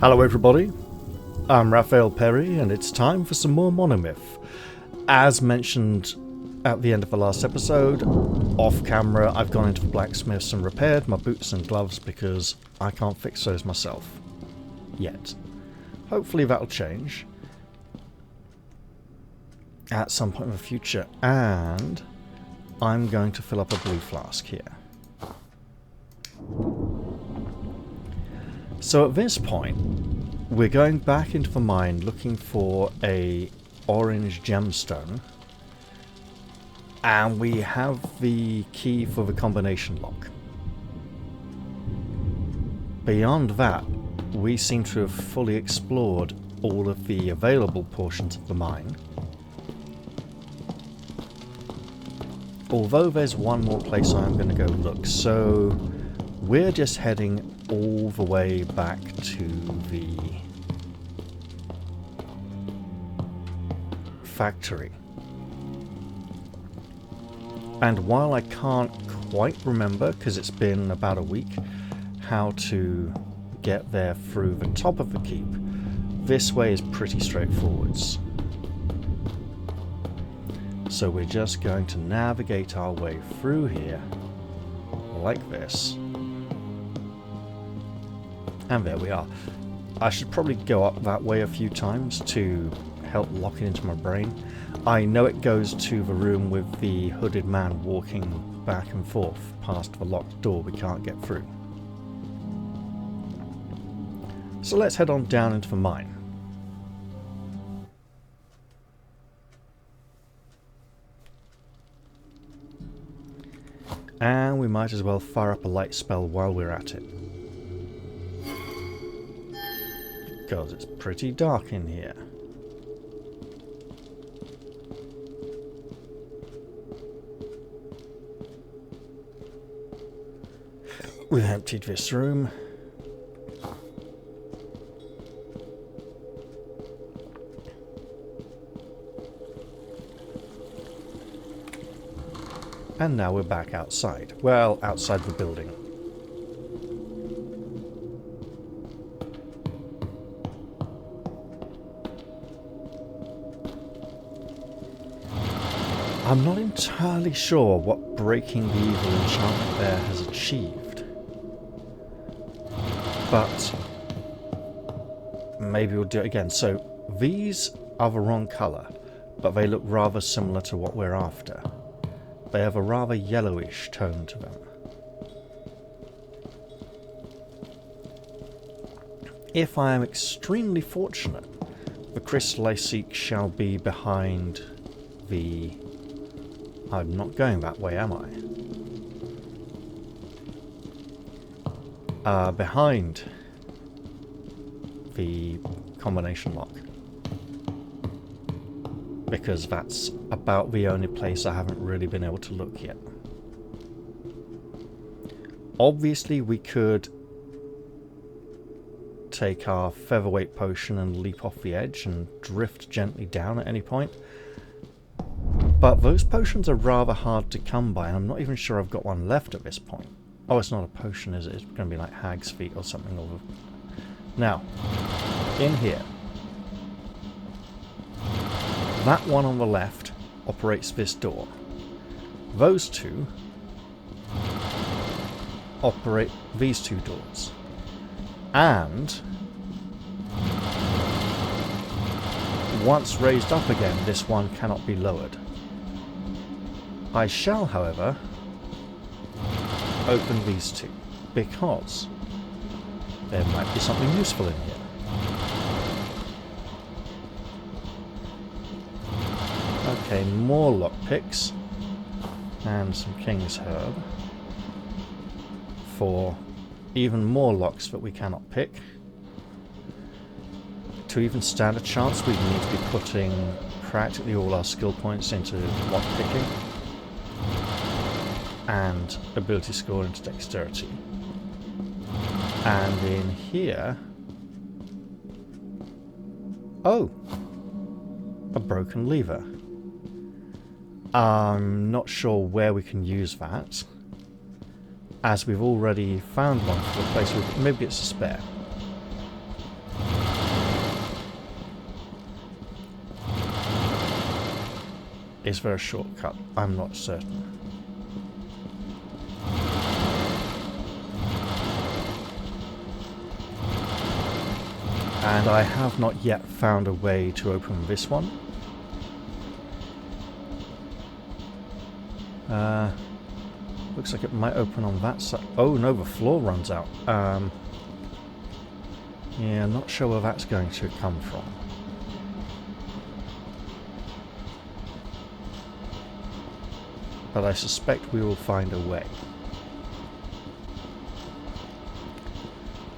Hello everybody, I'm Raphael Perry and it's time for some more Monomyth. As mentioned at the end of the last episode, off camera I've gone into the blacksmiths and repaired my boots and gloves because I can't fix those myself. Yet. Hopefully that'll change at some point in the future, and I'm going to fill up a blue flask here. So at this point, we're going back into the mine looking for a orange gemstone, and we have the key for the combination lock. Beyond that, we seem to have fully explored all of the available portions of the mine. Although there's one more place I'm going to go look, so we're just heading all the way back to the factory. And while I can't quite remember, because it's been about a week, how to get there through the top of the keep, this way is pretty straightforwards. So we're just going to navigate our way through here, like this. And there we are. I should probably go up that way a few times to help lock it into my brain. I know it goes to the room with the hooded man walking back and forth past the locked door we can't get through. So let's head on down into the mine. And we might as well fire up a light spell while we're at it. Because it's pretty dark in here. We've emptied this room. And now we're back outside. Well, outside the building. I'm not entirely sure what breaking the evil enchantment there has achieved. But maybe we'll do it again. So these are the wrong colour, but they look rather similar to what we're after. They have a rather yellowish tone to them. If I am extremely fortunate, the crystal I seek shall be behind the... I'm not going that way, am I? Behind the combination lock. Because that's about the only place I haven't really been able to look yet. Obviously we could take our featherweight potion and leap off the edge and drift gently down at any point. But those potions are rather hard to come by, and I'm not even sure I've got one left at this point. Oh, it's not a potion, is it? It's going to be like Hag's Feet or something. Now, in here. That one on the left operates this door. Those two operate these two doors. And once raised up again, this one cannot be lowered. I shall, however, open these two, because there might be something useful in here. Okay, more lockpicks and some King's Herb for even more locks that we cannot pick. To even stand a chance, we need to be putting practically all our skill points into lockpicking and ability score into dexterity. And in here... oh! A broken lever. I'm not sure where we can use that, as we've already found one for the place with... maybe it's a spare. is there a shortcut? I'm not certain. And I have not yet found a way to open this one. Looks like it might open on that side. Oh no, the floor runs out. Yeah, not sure where that's going to come from. But I suspect we will find a way.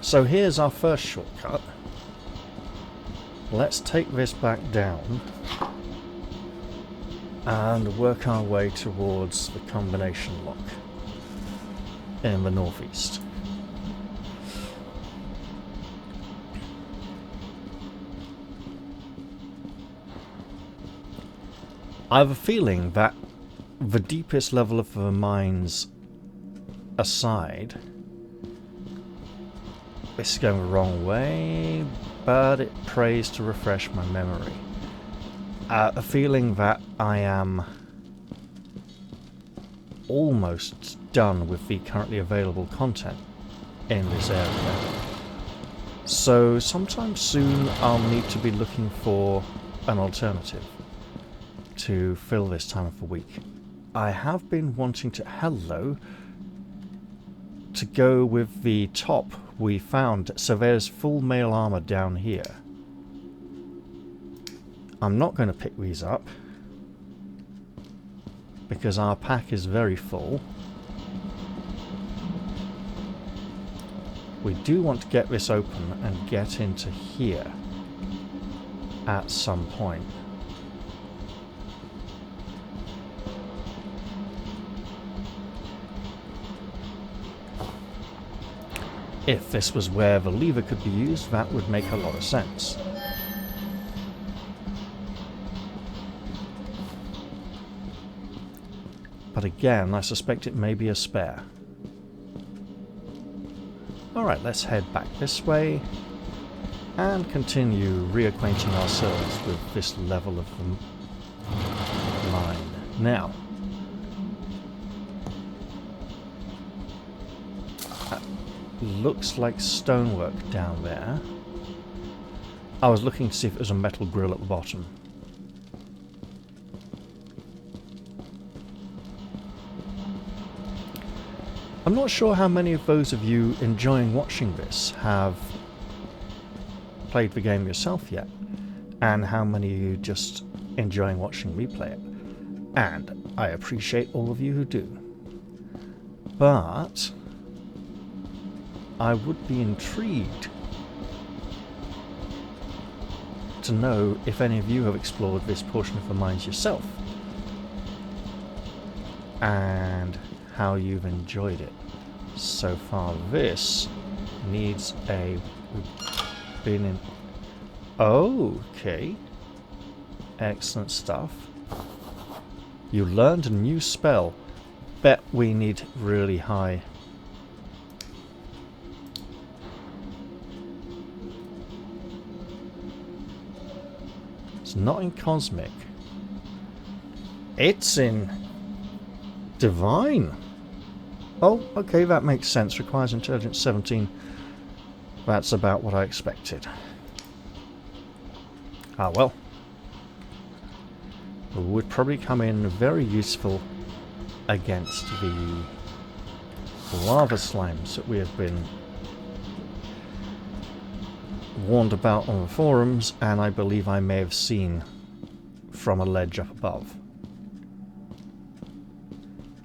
So here's our first shortcut. Let's take this back down and work our way towards the combination lock in the northeast. I have a feeling that the deepest level of the mines aside, this is going the wrong way, but it prays to refresh my memory. A feeling that I am almost done with the currently available content in this area. So sometime soon I'll need to be looking for an alternative to fill this time of the week. I have been wanting to go with the top we found, so there's full mail armor down here. I'm not going to pick these up because our pack is very full. We do want to get this open and get into here at some point. If this was where the lever could be used, that would make a lot of sense. But again, I suspect it may be a spare. Alright, let's head back this way and continue reacquainting ourselves with this level of the mine. Now, looks like stonework down there. I was looking to see if it was a metal grill at the bottom. I'm not sure how many of those of you enjoying watching this have played the game yourself yet, and how many of you just enjoying watching me play it. And I appreciate all of you who do. But I would be intrigued to know if any of you have explored this portion of the mines yourself and how you've enjoyed it so far. This needs a... been in... Okay. Excellent stuff. You learned a new spell. Bet we need really high... It's not in Cosmic. It's in Divine. Oh, okay, that makes sense. Requires Intelligence 17. That's about what I expected. Ah, well. It would probably come in very useful against the lava slimes that we have been warned about on the forums, and I believe I may have seen from a ledge up above.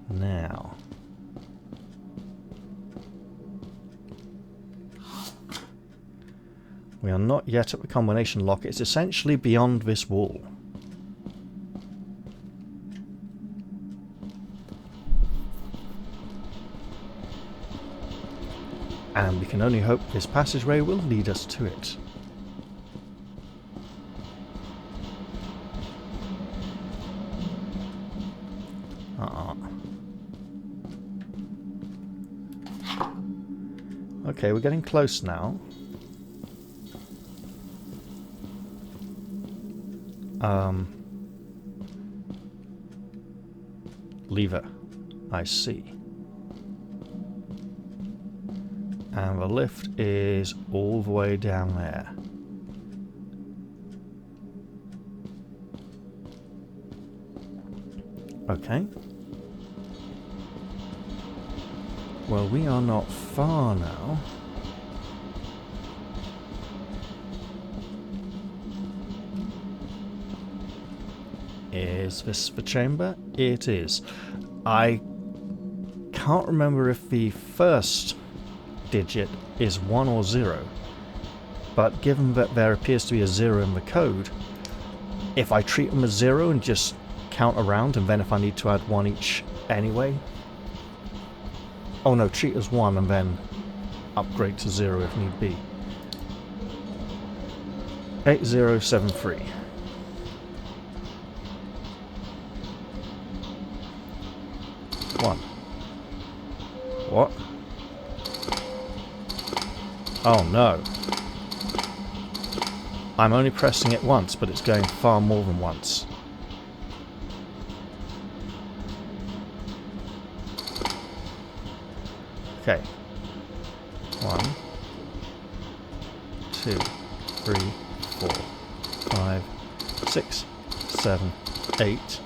Now, we are not yet at the combination lock. It's essentially beyond this wall. And we can only hope this passageway will lead us to it. Okay, we're getting close now. Lever. I see. And the lift is all the way down there. Okay. Well, we are not far now. Is this the chamber? It is. I can't remember if the first digit is 1 or 0, but given that there appears to be a 0 in the code, if I treat them as 0 and just count around, and then if I need to add 1 each anyway... Oh no, treat as 1 and then upgrade to 0 if need be. 8073. What? Oh no. I'm only pressing it once, but it's going far more than once. Okay. 1, 2, 3, 4, 5, 6, 7, 8,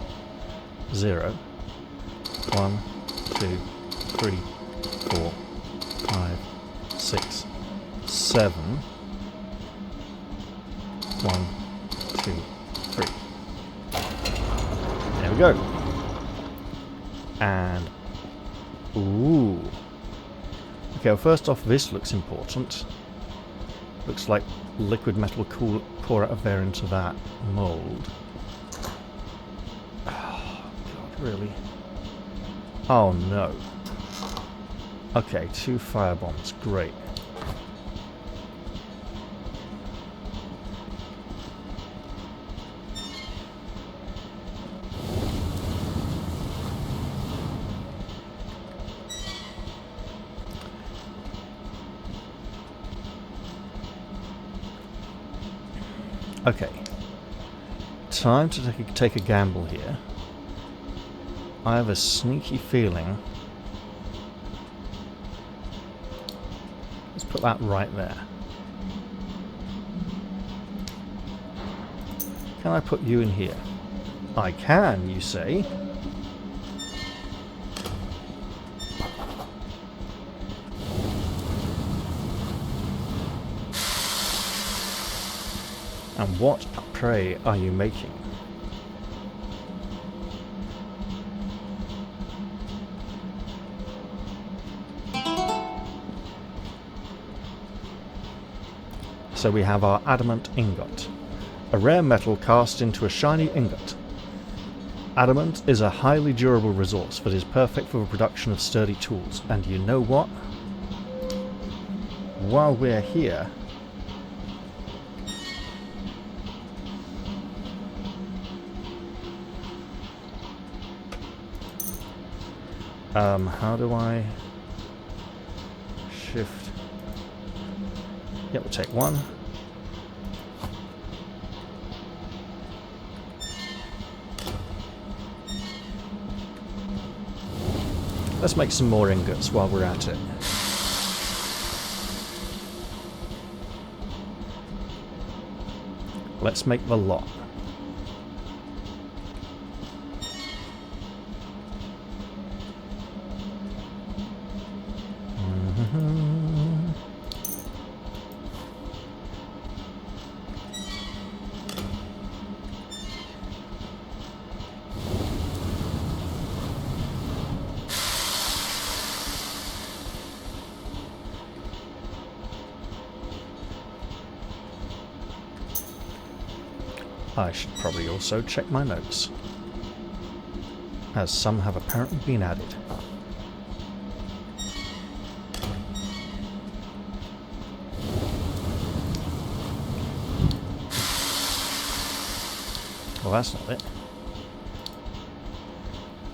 0. 1, 2, 3, 4, 5, 6, 7. 1, 2, 3. There we go. And ooh. Okay, well, first off, this looks important. Looks like liquid metal will pour out of there into that mold. Oh, God, really? Oh, no. Okay, 2 fire bombs. Great. Okay, time to take a gamble here. I have a sneaky feeling. Let's put that right there. Can I put you in here? I can, you say? And what, pray, are you making? So we have our adamant ingot, a rare metal cast into a shiny ingot. Adamant is a highly durable resource that is perfect for the production of sturdy tools. And you know what? While we're here, how do I shift? Yeah, we'll take 1. Let's make some more ingots while we're at it. Let's make the lot. I should probably also check my notes, as some have apparently been added. Well, that's not it.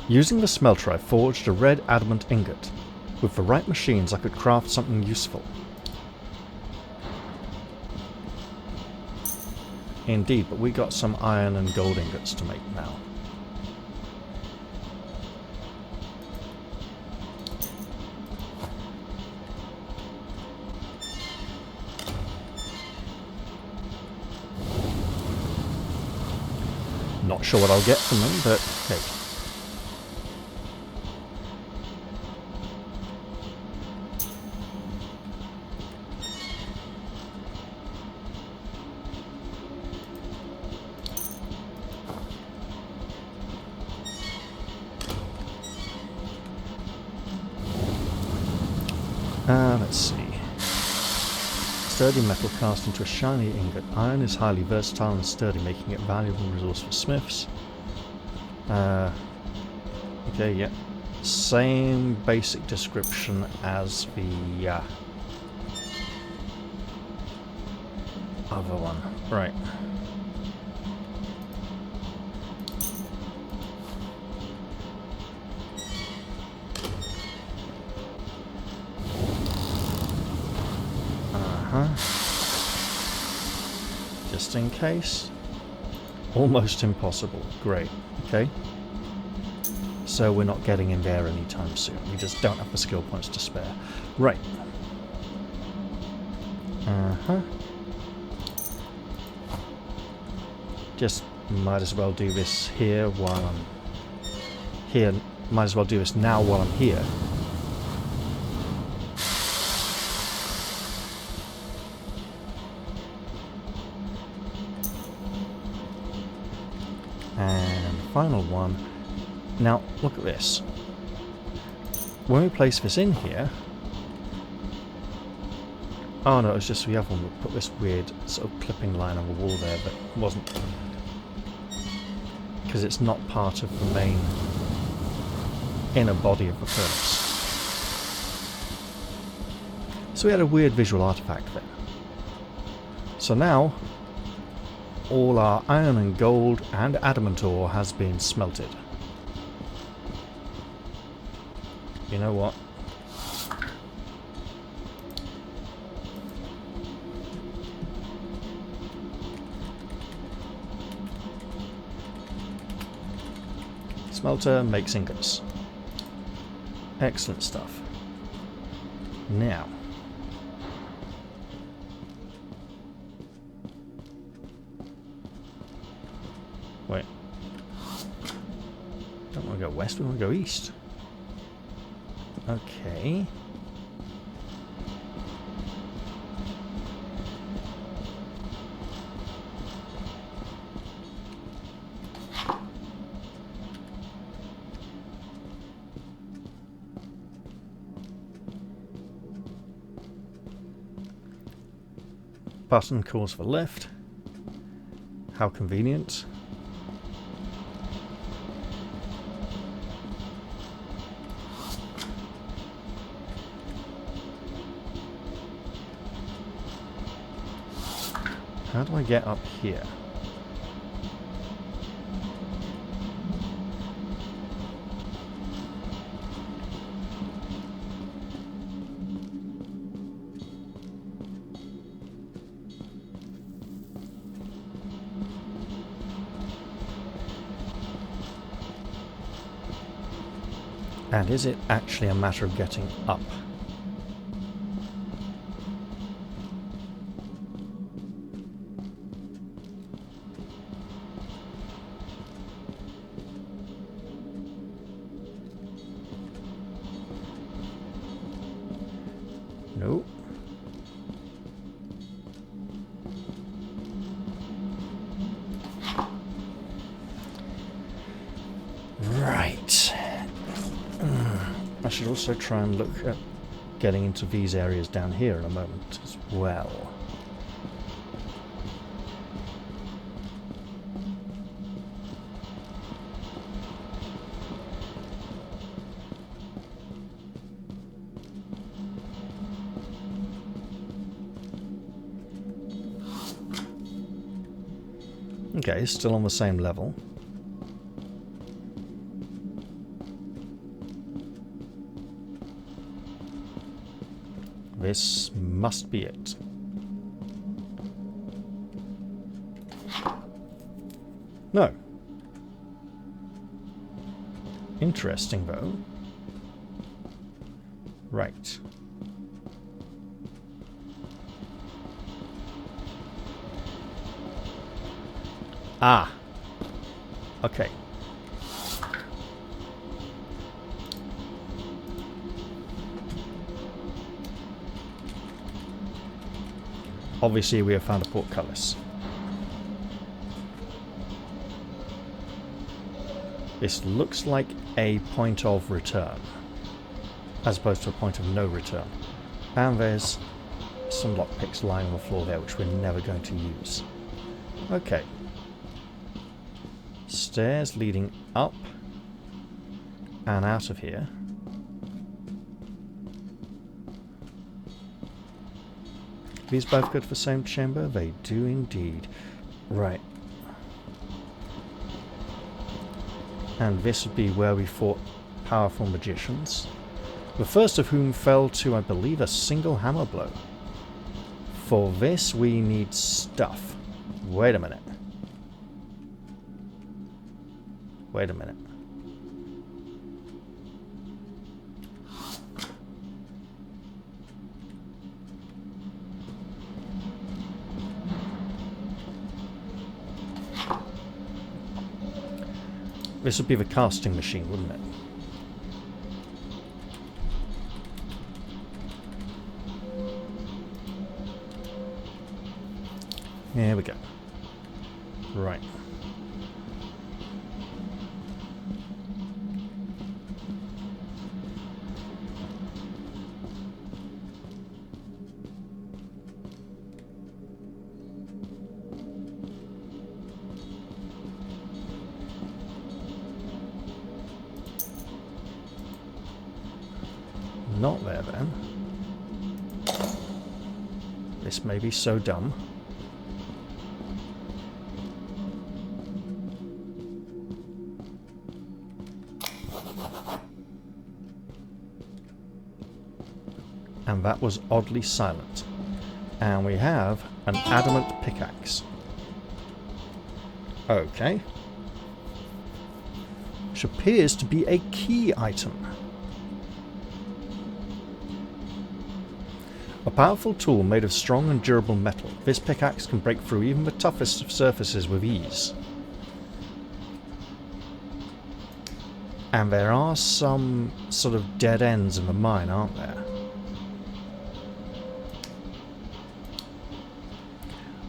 Using the smelter, I forged a red adamant ingot. With the right machines, I could craft something useful. Indeed, but we got some iron and gold ingots to make now. Not sure what I'll get from them, but hey. Let's see. Sturdy metal cast into a shiny ingot. Iron is highly versatile and sturdy, making it a valuable resource for smiths. Okay, yeah. Same basic description as the other one. Right. Just in case. Almost impossible. Great. Okay. So we're not getting in there anytime soon. We just don't have the skill points to spare. Right. Just might as well do this here while I'm here. Might as well do this now while I'm here. And final one. Now, look at this. When we place this in here... Oh no, it's just the other one. We put this weird sort of clipping line on the wall there that wasn't... Because it's not part of the main inner body of the furnace. So we had a weird visual artifact there. So now... all our iron and gold and adamant ore has been smelted. You know what? Smelter makes ingots. Excellent stuff. Now... Wait. Don't want to go west, we want to go east. Okay. Button calls for left. How convenient. How do I get up here? And is it actually a matter of getting up? Nope. Right. I should also try and look at getting into these areas down here in a moment as well. Okay, still on the same level. This must be it. No. Interesting, though. Right. Ah. Okay. Obviously, we have found a portcullis. This looks like a point of return, as opposed to a point of no return. And there's some lockpicks lying on the floor there, which we're never going to use. Okay. Stairs leading up and out of here. These both go to the same chamber? They do indeed. Right. And this would be where we fought powerful magicians. The first of whom fell to, I believe, a single hammer blow. For this, we need stuff. Wait a minute. Wait a minute. This would be the casting machine, wouldn't it? Here we go. Right. Not there then. This may be so dumb. And that was oddly silent. And we have an adamant pickaxe. Okay. Which appears to be a key item. A powerful tool made of strong and durable metal, this pickaxe can break through even the toughest of surfaces with ease. And there are some sort of dead ends in the mine, aren't there?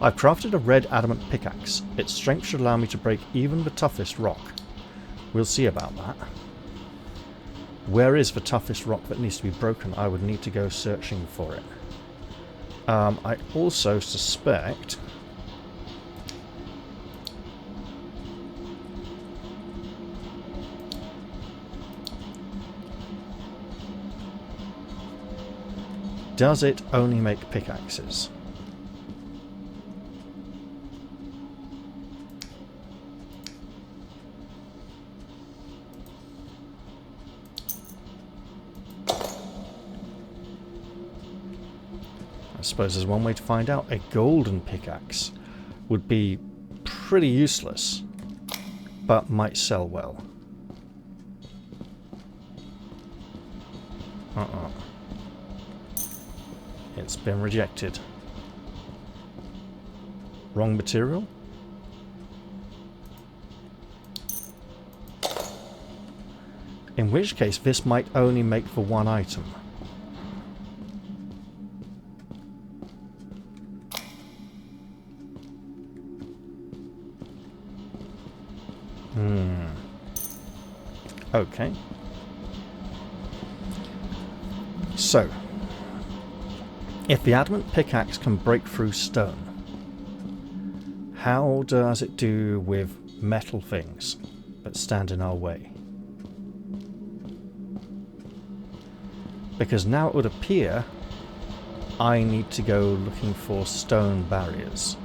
I've crafted a red adamant pickaxe. Its strength should allow me to break even the toughest rock. We'll see about that. Where is the toughest rock that needs to be broken? I would need to go searching for it. I also suspect does it only make pickaxes? I suppose there's one way to find out. A golden pickaxe would be pretty useless, but might sell well. It's been rejected. Wrong material? In which case, this might only make for one item. Okay. So, if the adamant pickaxe can break through stone, how does it do with metal things that stand in our way? Because now it would appear I need to go looking for stone barriers.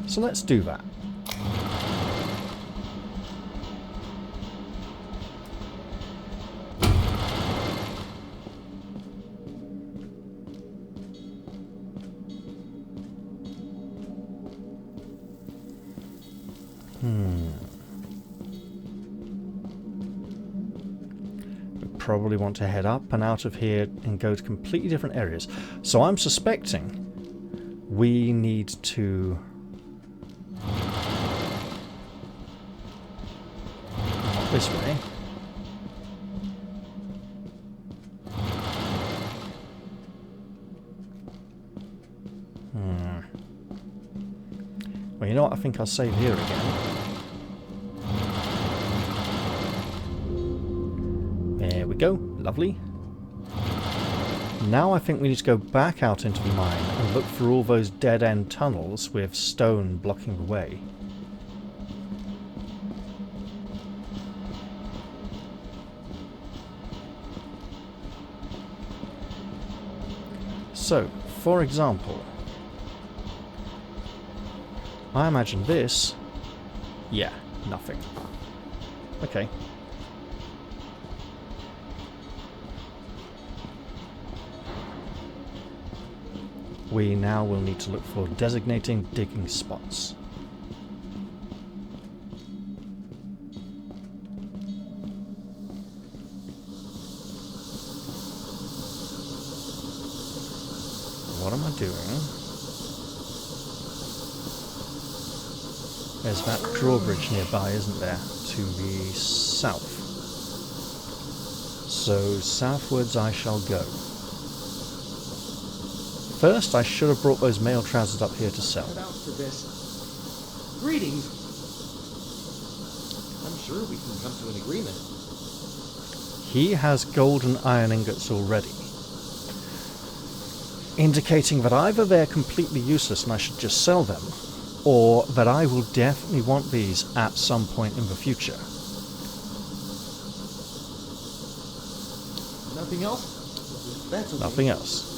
So let's do that. Probably want to head up and out of here and go to completely different areas. So I'm suspecting we need to this way. Well, you know what? I think I'll save here again. There we go. Lovely. Now I think we need to go back out into the mine and look for all those dead-end tunnels with stone blocking the way. So, for example, I imagine this... Yeah, nothing. Okay. We now will need to look for designating digging spots. What am I doing? There's that drawbridge nearby, isn't there? To the south. So southwards I shall go. First, I should have brought those mail trousers up here to sell. Out for this. Greetings. I'm sure we can come to an agreement. He has gold and iron ingots already, indicating that either they're completely useless and I should just sell them, or that I will definitely want these at some point in the future. Nothing else? That's okay. Nothing else.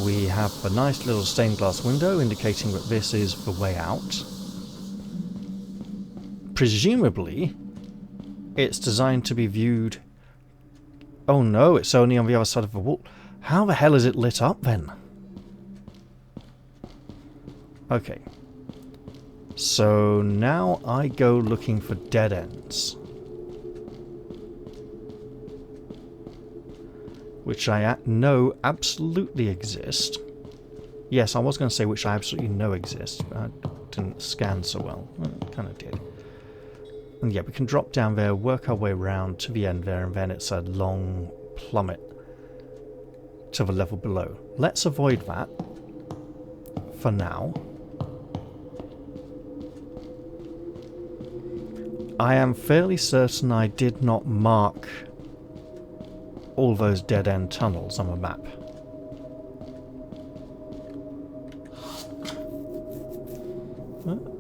We have a nice little stained glass window indicating that this is the way out. Presumably, it's designed to be viewed... Oh no, it's only on the other side of the wall. How the hell is it lit up then? Okay. So now I go looking for dead ends. Which I know absolutely exist. Yes, I was going to say which I absolutely know exist, but I didn't scan so well. It kind of did. And yeah, we can drop down there, work our way around to the end there, and then it's a long plummet to the level below. Let's avoid that for now. I am fairly certain I did not mark all those dead-end tunnels on the map.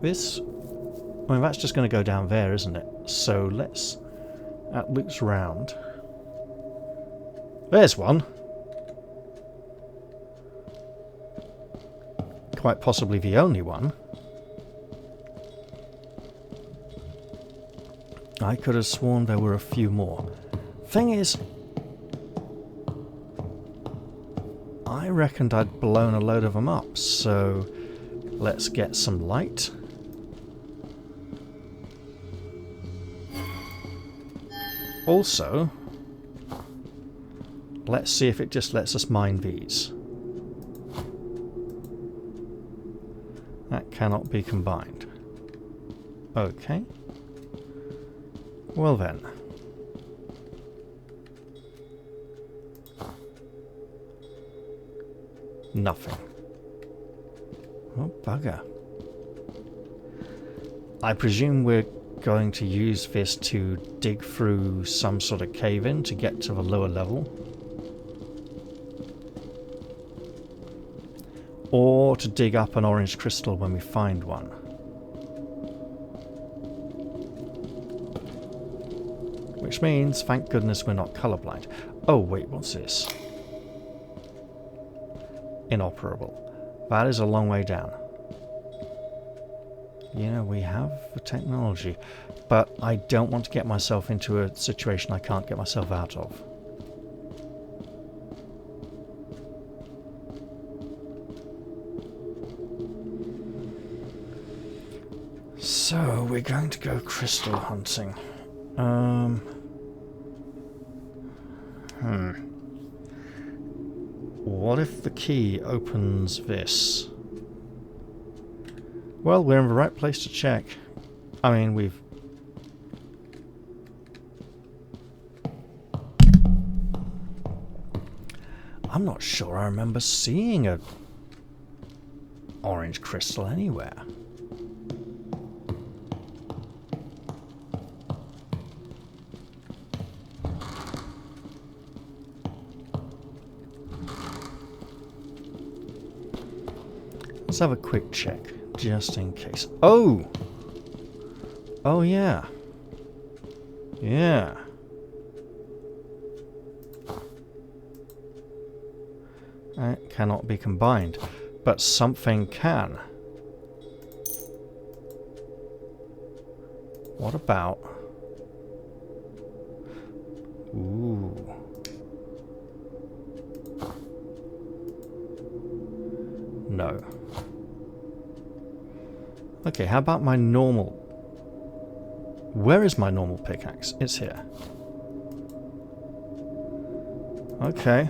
This... I mean, that's just going to go down there, isn't it? So let's... That loops round. There's one! Quite possibly the only one. I could have sworn there were a few more. Thing is... I reckoned I'd blown a load of them up, so let's get some light. Also, let's see if it just lets us mine these. That cannot be combined. Okay. Well then. Nothing. Oh, bugger. I presume we're going to use this to dig through some sort of cave-in to get to the lower level. Or to dig up an orange crystal when we find one. Which means, thank goodness we're not colorblind. Oh wait, what's this? Inoperable. That is a long way down. You know, we have the technology, but I don't want to get myself into a situation I can't get myself out of. So, we're going to go crystal hunting. What if the key opens this? Well, we're in the right place to check. I mean, we've... I'm not sure I remember seeing a orange crystal anywhere. Let's have a quick check, just in case. Oh! Oh, yeah. Yeah. It cannot be combined, but something can. What about... Ooh. No. Okay, how about my normal... Where is my normal pickaxe? It's here. Okay.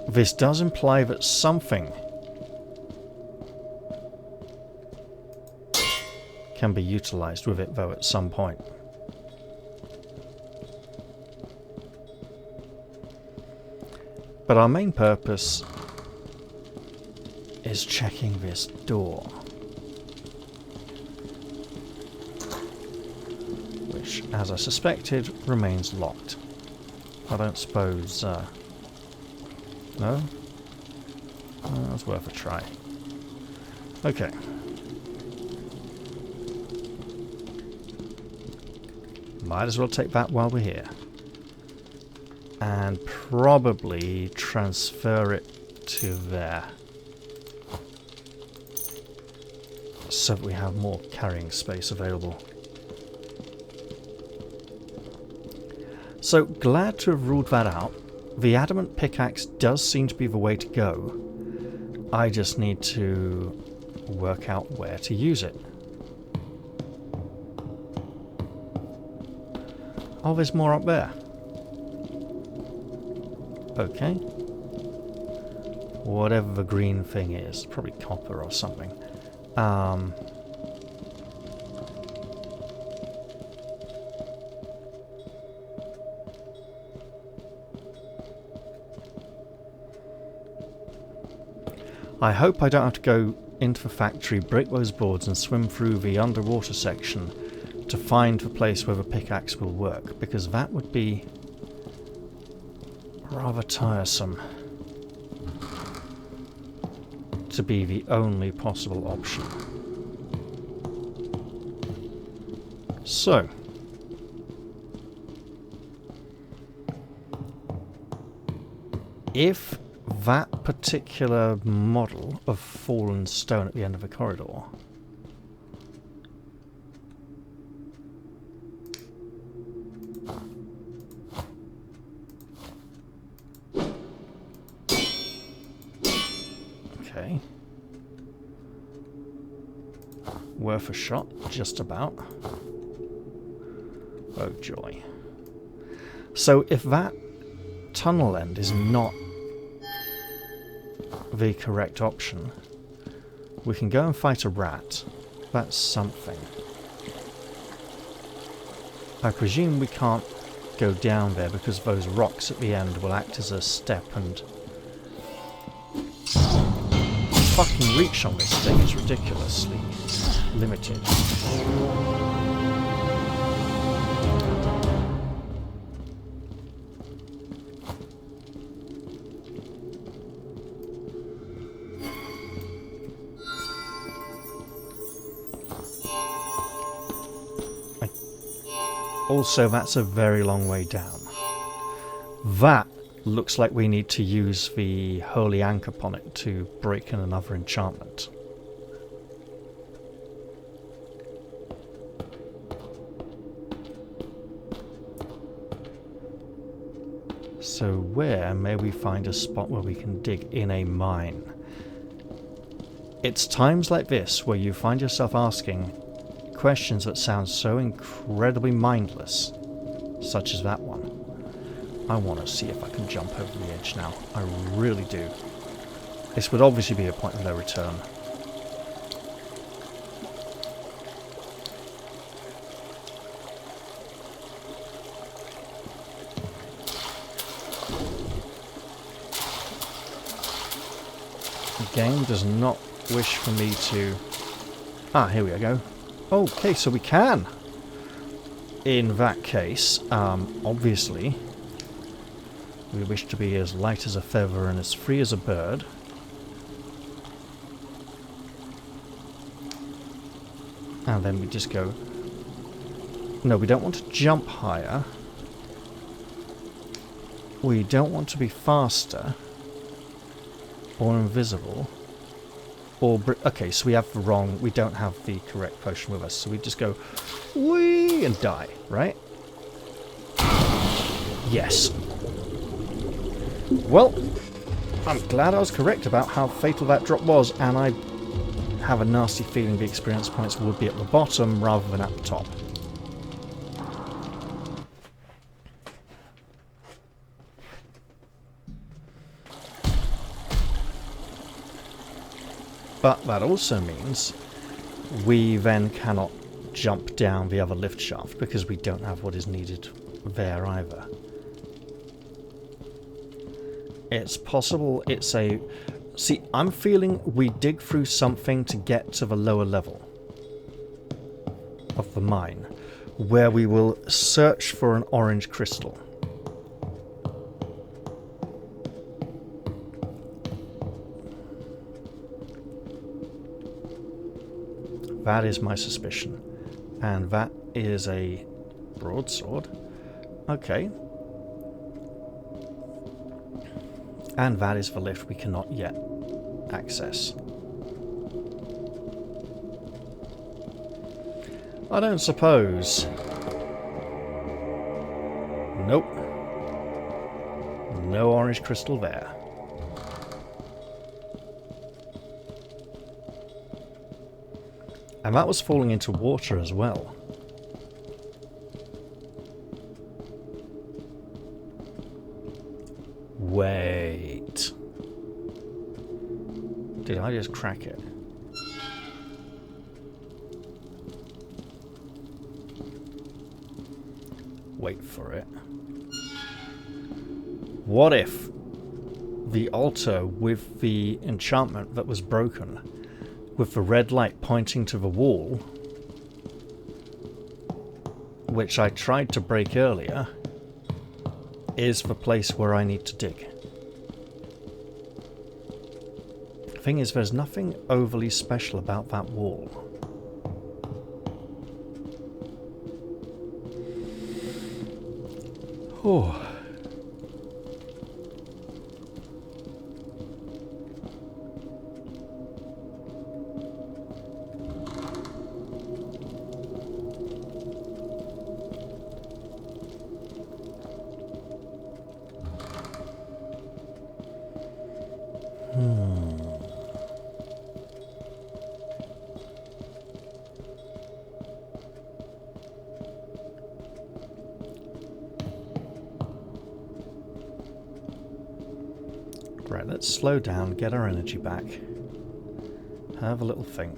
This does imply that something can be utilized with it, though, at some point. But our main purpose is checking this door, which, as I suspected, remains locked. I don't suppose... No? That's worth a try. Okay. Might as well take that while we're here. And probably transfer it to there. So that we have more carrying space available. So, glad to have ruled that out. The adamant pickaxe does seem to be the way to go. I just need to work out where to use it. Oh, there's more up there. Okay. Whatever the green thing is. Probably copper or something. I hope I don't have to go into the factory, break those boards and swim through the underwater section to find the place where the pickaxe will work, because that would be rather tiresome to be the only possible option. So, if that particular model of fallen stone at the end of the corridor okay, worth a shot, just about. Oh joy. So if that tunnel end is not the correct option, we can go and fight a rat. That's something. I presume we can't go down there because those rocks at the end will act as a step, and fucking reach on this thing is ridiculously limited. Also, that's a very long way down. That looks like we need to use the Holy Anchor upon it to break in another enchantment. So where may we find a spot where we can dig in a mine? It's times like this where you find yourself asking questions that sound so incredibly mindless, such as that one. I want to see if I can jump over the edge now. I really do. This would obviously be a point of no return. The game does not wish for me to... Ah, here we go. Okay, so we can. In that case, obviously, we wish to be as light as a feather and as free as a bird. And then we just go... No, we don't want to jump higher. We don't want to be faster. Or invisible. Or... Okay, so we have the wrong... We don't have the correct potion with us. So we just go... Whee! And die, right? Yes. Well, I'm glad I was correct about how fatal that drop was, and I have a nasty feeling the experience points would be at the bottom rather than at the top. But that also means we then cannot jump down the other lift shaft because we don't have what is needed there either. It's possible it's a... See, I'm feeling we dig through something to get to the lower level of the mine, where we will search for an orange crystal. That is my suspicion. And that is a broadsword. Okay. And that is the lift we cannot yet access. I don't suppose. Nope. No orange crystal there. And that was falling into water as well. Wait. Did I just crack it? Wait for it. What if the altar with the enchantment that was broken, with the red light pointing to the wall, which I tried to break earlier, is the place where I need to dig? The thing is, there's nothing overly special about that wall. Oh. Right, let's slow down, get our energy back. Have a little think.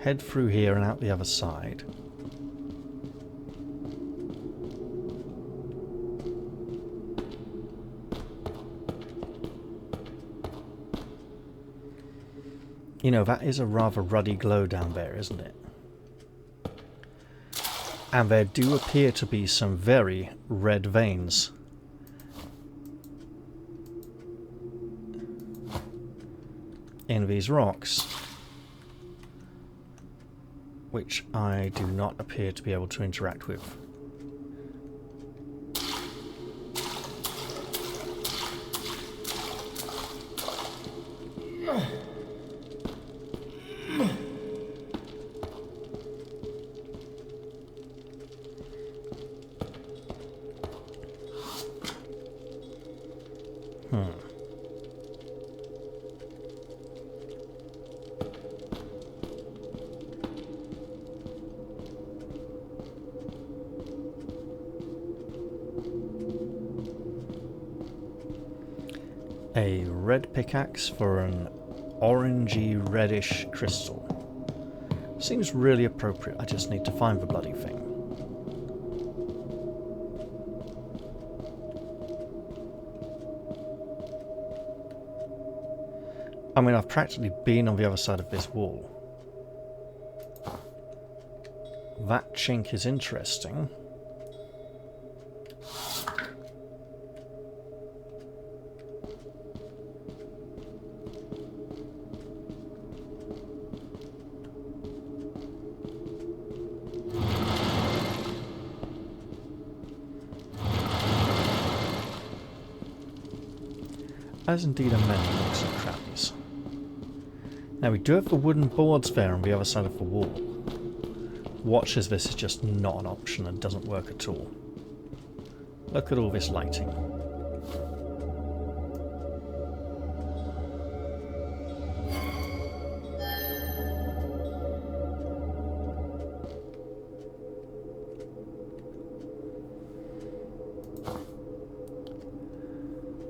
Head through here and out the other side. You know, that is a rather ruddy glow down there, isn't it? And there do appear to be some very red veins. In these rocks, which I do not appear to be able to interact with. A red pickaxe for an orangey reddish crystal. Seems really appropriate. I just need to find the bloody thing. I mean, I've practically been on the other side of this wall. That chink is interesting. As indeed are many nooks and crannies. Now we do have the wooden boards there on the other side of the wall. Watch as this is just not an option and doesn't work at all. Look at all this lighting.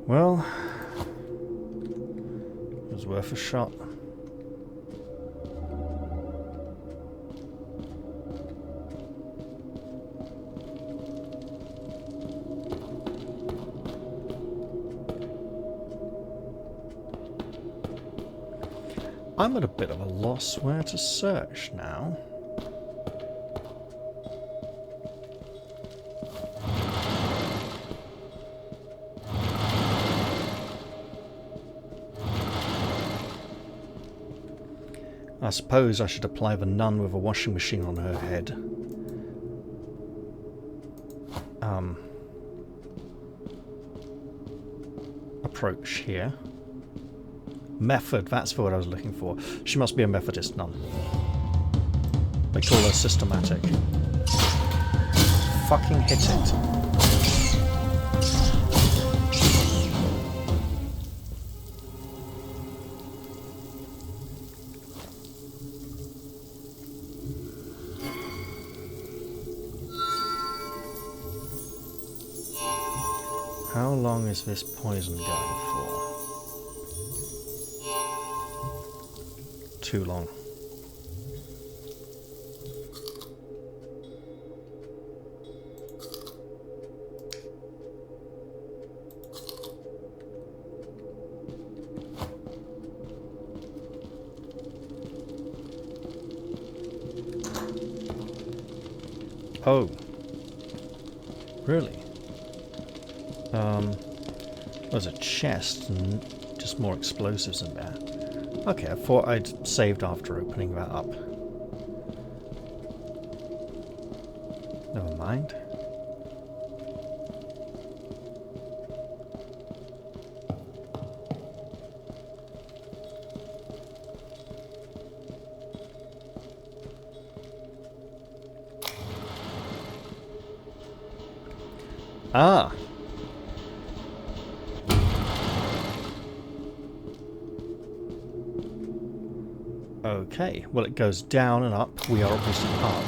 Well, it was worth a shot. I'm at a bit of a loss where to search now. I suppose I should apply the nun with a washing machine on her head. Approach here. Method, that's the word I was looking for. She must be a Methodist nun. They call her systematic. Fucking hit it. How long is this poison going for? Too long. Oh. Really? There's a chest and just more explosives in there. Okay, I thought I'd saved after opening that up. Never mind. Ah! Okay, well it goes down and up. We are obviously up.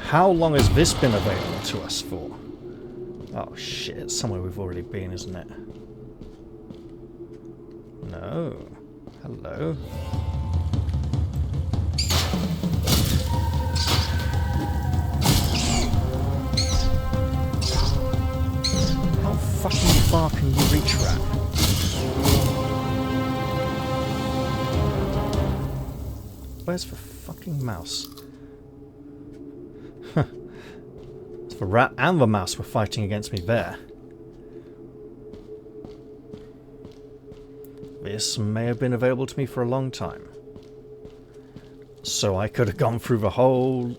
How long has this been available to us for? Oh shit, it's somewhere we've already been, isn't it? No. Hello. How fucking far can you reach, rat? Where's the fucking mouse? It's the rat and the mouse were fighting against me there. This may have been available to me for a long time. So I could have gone through the whole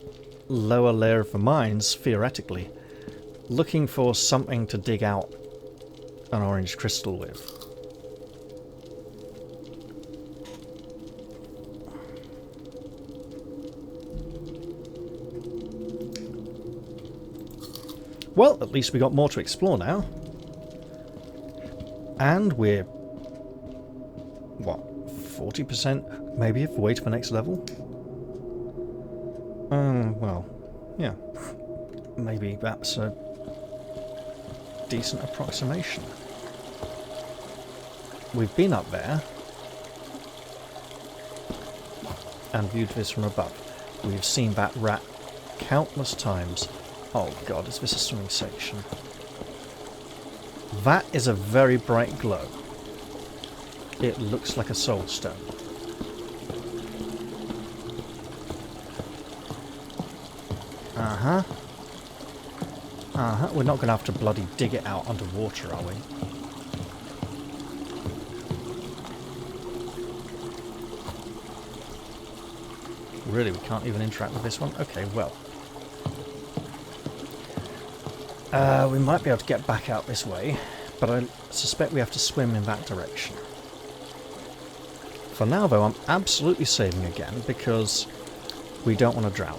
lower layer of the mines, theoretically, looking for something to dig out an orange crystal with. Well, at least we got more to explore now. And we're... what? 40% maybe of the way to the next level? Well, yeah. Maybe that's a decent approximation. We've been up there and viewed this from above. We've seen that rat countless times. Oh god, is this a swimming section? That is a very bright glow. It looks like a soul stone. Uh-huh. Uh-huh. We're not going to have to bloody dig it out underwater, are we? Really, we can't even interact with this one? Okay, well. We might be able to get back out this way, but I suspect we have to swim in that direction. For now, though, I'm absolutely saving again, because we don't want to drown.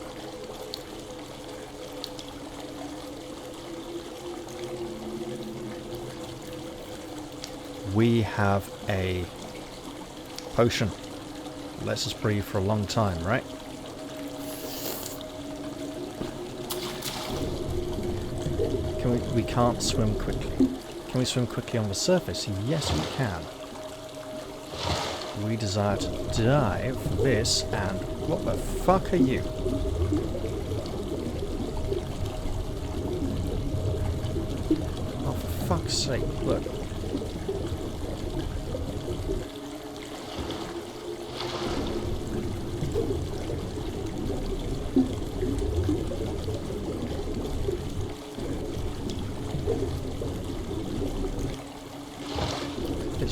We have a potion. Lets us breathe for a long time, right? We can't swim quickly. Can we swim quickly on the surface? Yes, we can. We desire to dive for this, and what the fuck are you? Oh, for fuck's sake, look.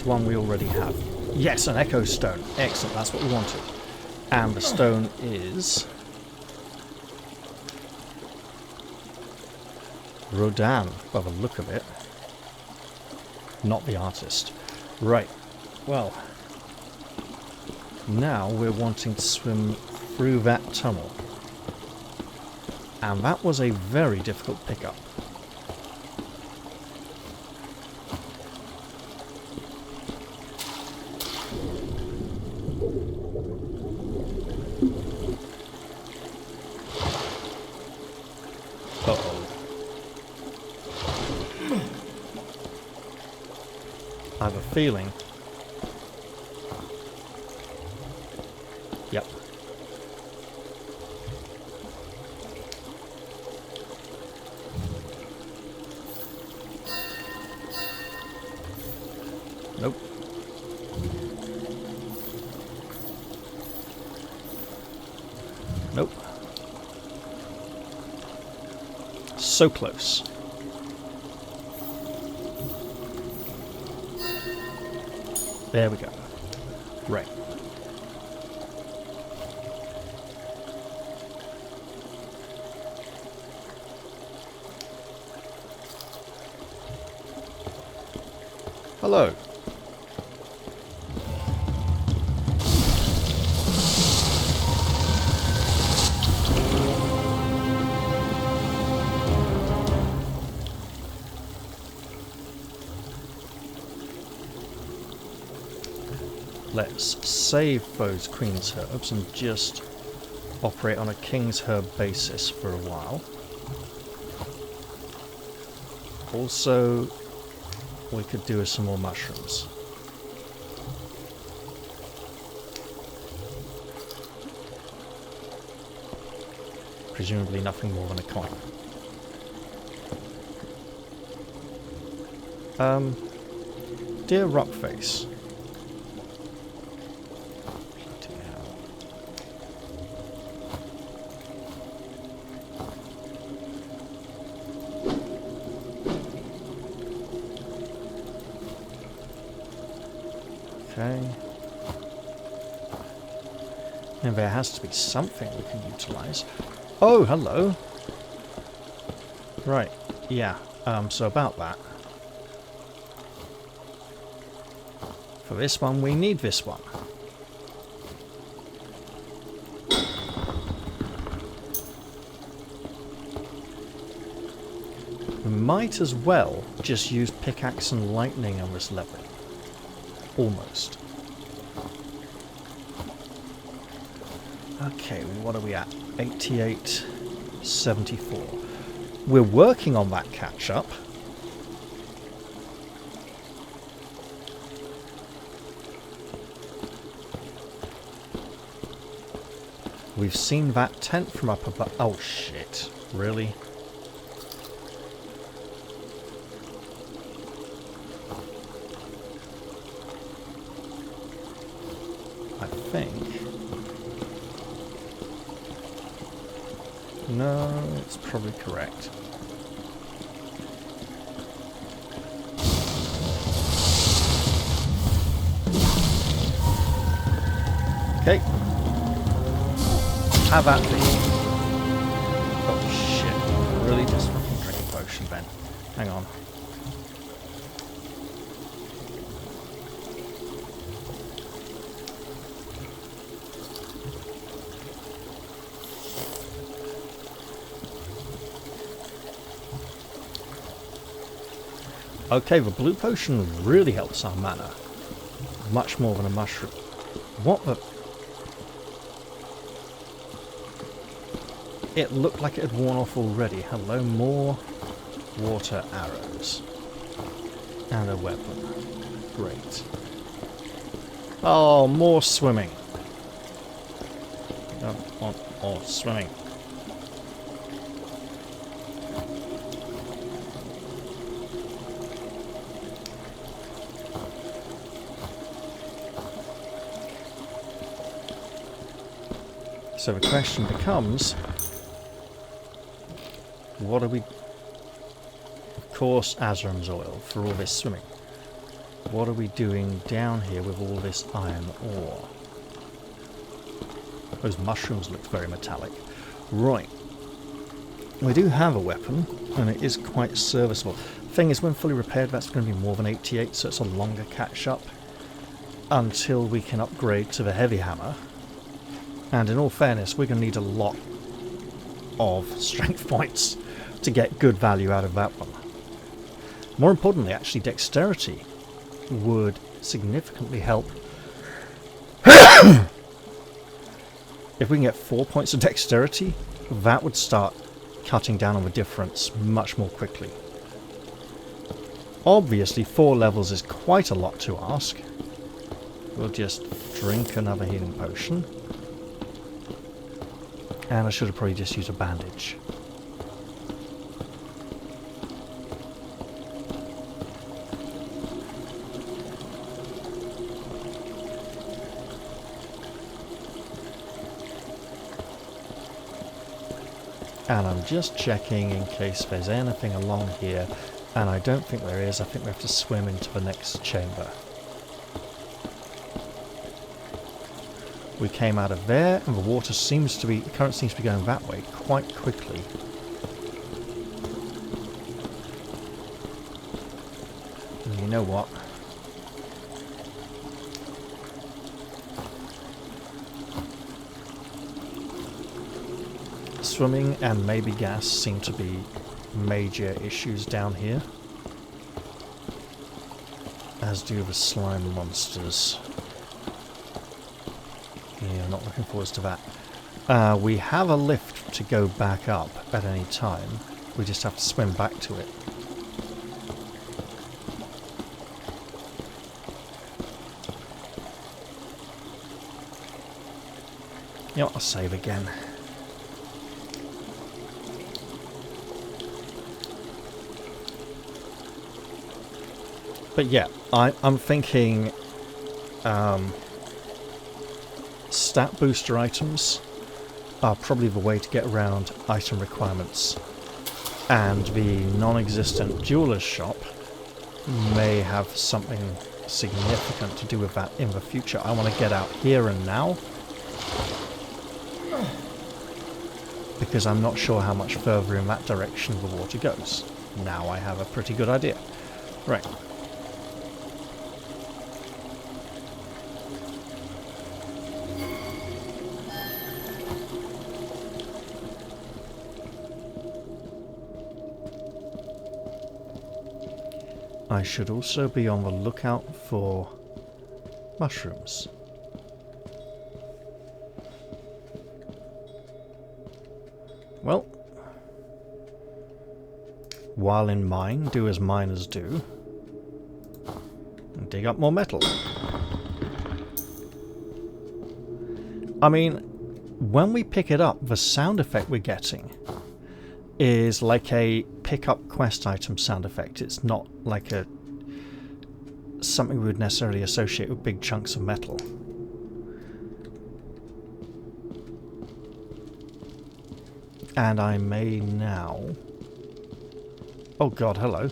One we already have. Yes, an echo stone. Excellent, that's what we wanted. And the stone is Rodin, by the look of it. Not the artist. Right. Well, now we're wanting to swim through that tunnel. And that was a very difficult pickup. I have a feeling. Yep. Nope. Nope. So close. There we go. Right. Hello. Let's save those Queen's Herbs and just operate on a King's Herb basis for a while. Also, we could do with some more mushrooms. Presumably nothing more than a coin. Dear Rockface. Okay. And there has to be something we can utilize. Oh, hello. Right. Yeah. So about that. For this one, we need this one. We might as well just use pickaxe and lightning on this level. Almost. Okay, what are we at? 88, 74. We're working on that catch-up. We've seen that tent from up above. Oh shit. Really? I think. No, it's probably correct. Okay. Have at me. Oh shit. Really just fucking drink a potion, Ben. Hang on. Okay, the blue potion really helps our mana. Much more than a mushroom. What the... It looked like it had worn off already. Hello, more water arrows. And a weapon. Great. Oh, more swimming. Don't want more swimming. So the question becomes, what are we... Of course, Azram's oil for all this swimming. What are we doing down here with all this iron ore? Those mushrooms look very metallic. Right. We do have a weapon, and it is quite serviceable. Thing is, when fully repaired, that's going to be more than 88, so it's a longer catch-up until we can upgrade to the heavy hammer. And in all fairness, we're going to need a lot of strength points to get good value out of that one. More importantly, actually, dexterity would significantly help. If we can get 4 points of dexterity, that would start cutting down on the difference much more quickly. Obviously, 4 levels is quite a lot to ask. We'll just drink another healing potion. And I should have probably just used a bandage. And I'm just checking in case there's anything along here. And I don't think there is. I think we have to swim into the next chamber. We came out of there, and the water seems to be, the current seems to be going that way quite quickly. And you know what? Swimming and maybe gas seem to be major issues down here. As do the slime monsters. Yeah, not looking forward to that. We have a lift to go back up at any time. We just have to swim back to it. You know what, I'll save again. But yeah, I'm thinking... stat booster items are probably the way to get around item requirements, and the non-existent jeweler's shop may have something significant to do with that in the future. I want to get out here and now because I'm not sure how much further in that direction the water goes. Now I have a pretty good idea. Right. I should also be on the lookout for mushrooms. Well, while in mine, do as miners do, and dig up more metal. I mean, when we pick it up, the sound effect we're getting is like a pick-up quest item sound effect. It's not like something we would necessarily associate with big chunks of metal. And I may now... Oh god, hello.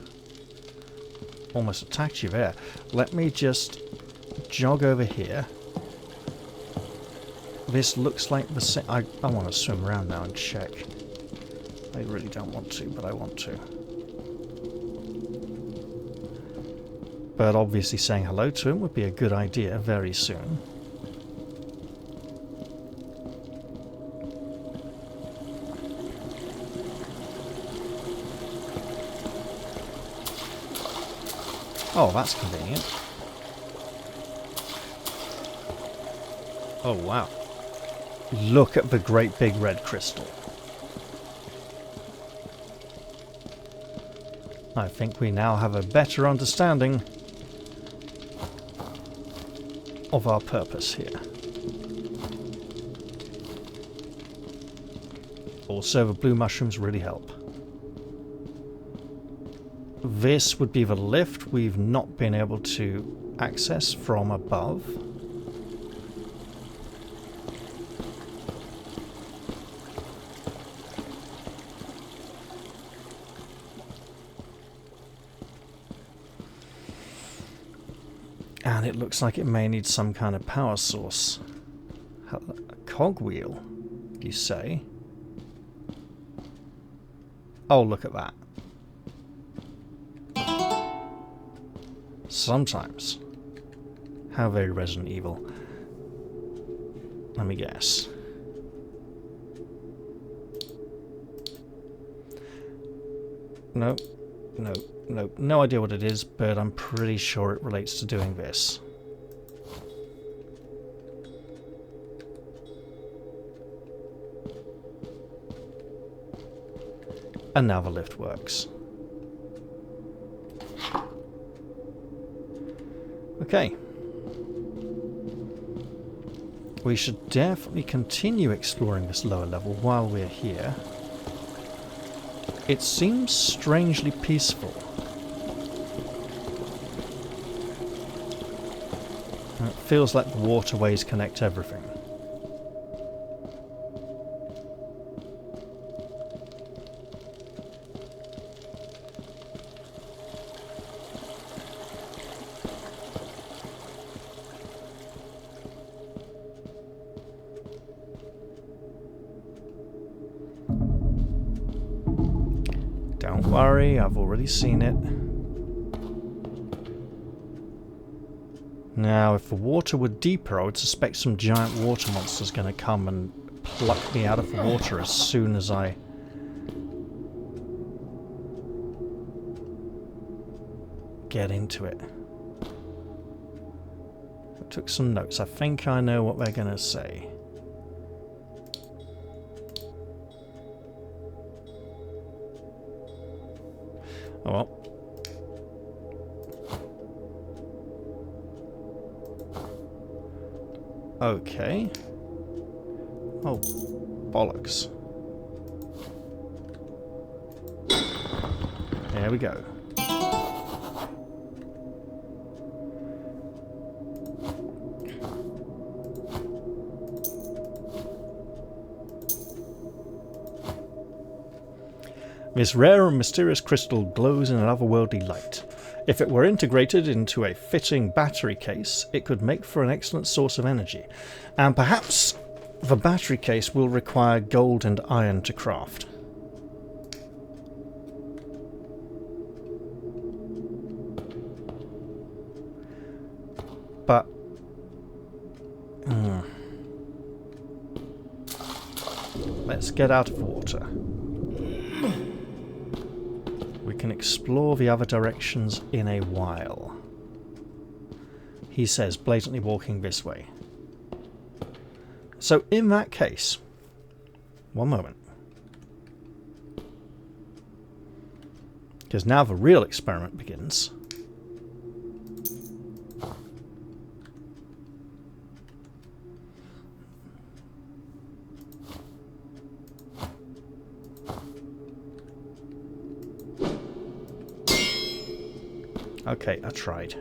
Almost attacked you there. Let me just jog over here. This looks like the I want to swim around now and check. I really don't want to, but I want to. But obviously saying hello to him would be a good idea very soon. Oh, that's convenient. Oh, wow. Look at the great big red crystal. I think we now have a better understanding of our purpose here. Also, the blue mushrooms really help. This would be the lift we've not been able to access from above. And it looks like it may need some kind of power source. A cogwheel, you say? Oh, look at that. Sometimes. How very Resident Evil. Let me guess. No. No. No. No idea what it is, but I'm pretty sure it relates to doing this. And now the lift works. Okay. We should definitely continue exploring this lower level while we're here. It seems strangely peaceful. And it feels like the waterways connect everything. Don't worry, I've already seen it. Now, if the water were deeper, I would suspect some giant water monster's going to come and pluck me out of the water as soon as I... get into it. I took some notes. I think I know what they're going to say. Oh well. Okay. Oh, bollocks. There we go. This rare and mysterious crystal glows in an otherworldly light. If it were integrated into a fitting battery case, it could make for an excellent source of energy. And perhaps the battery case will require gold and iron to craft. But... let's get out of the water. We can explore the other directions in a while. He says, blatantly walking this way. So in that case, one moment. Because now the real experiment begins. Okay, I tried.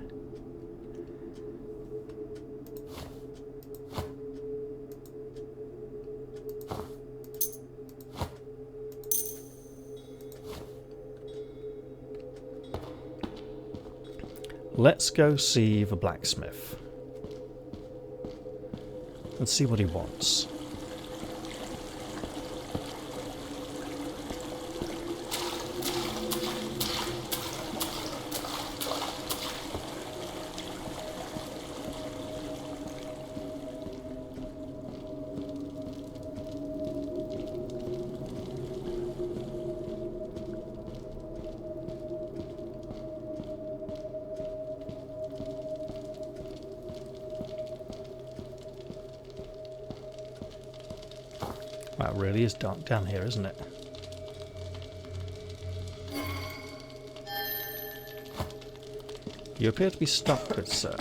Let's go see the blacksmith. And see what he wants. Wow, it really is dark down here, isn't it? You appear to be stuck, good sir.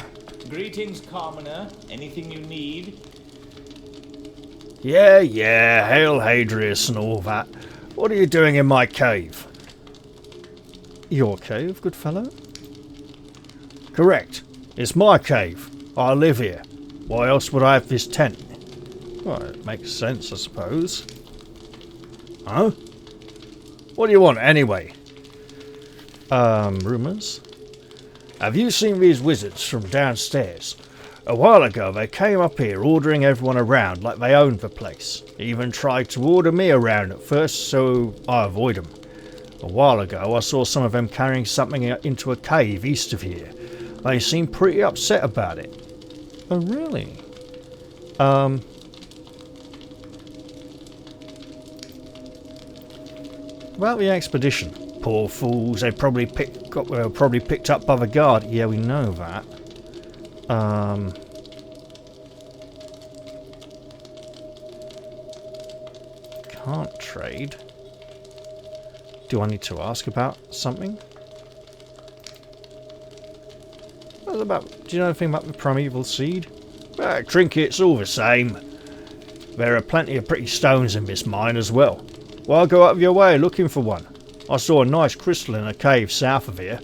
Greetings, commoner. Anything you need? Yeah, hail Hadrius and all that. What are you doing in my cave? Your cave, good fellow? Correct. It's my cave. I live here. Why else would I have this tent? Well, it makes sense, I suppose. Huh? What do you want, anyway? Rumours? Have you seen these wizards from downstairs? A while ago, they came up here ordering everyone around like they owned the place. Even tried to order me around at first, so I avoid them. A while ago, I saw some of them carrying something into a cave east of here. They seemed pretty upset about it. Oh, really? About the expedition. Poor fools, they probably picked up by the guard. Yeah, we know that. Can't trade. Do I need to ask about something? What about? Do you know anything about the primeval seed? Trinkets, all the same. There are plenty of pretty stones in this mine as well. Why go out of your way looking for one? I saw a nice crystal in a cave south of here.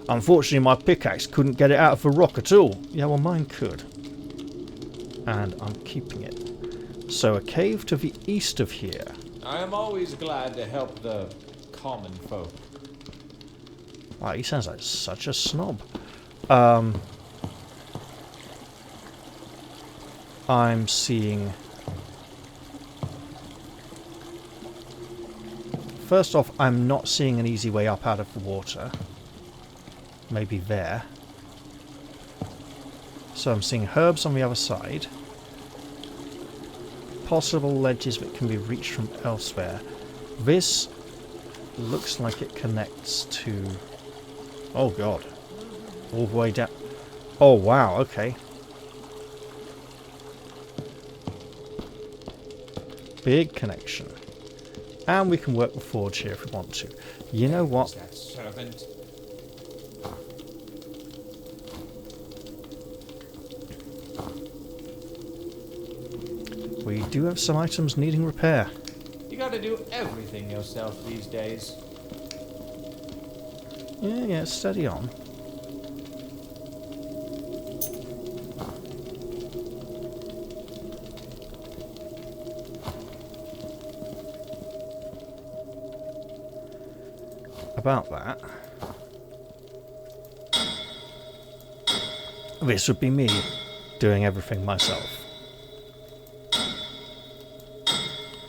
Unfortunately, my pickaxe couldn't get it out of the rock at all. Yeah, well, mine could. And I'm keeping it. So, a cave to the east of here. I am always glad to help the common folk. Wow, he sounds like such a snob. I'm seeing... First off, I'm not seeing an easy way up out of the water. Maybe there. So I'm seeing herbs on the other side. Possible ledges that can be reached from elsewhere. This looks like it connects to... Oh god. All the way down. Oh wow, okay. Big connection. And we can work the forge here if we want to. You know what? That servant. We do have some items needing repair. You gotta do everything yourself these days. Yeah, steady on. About that. This would be me doing everything myself.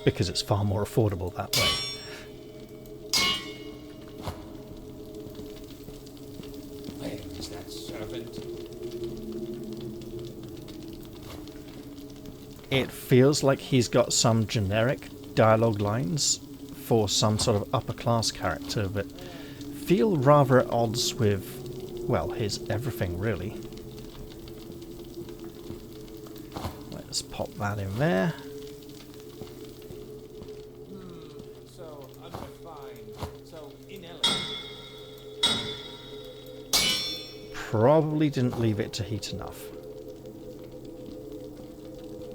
Because it's far more affordable that way. Where is that servant? It feels like he's got some generic dialogue lines for some sort of upper class character that feel rather at odds with, well, his everything really. Let's pop that in there. So unrefined, so inelegant. Probably didn't leave it to heat enough.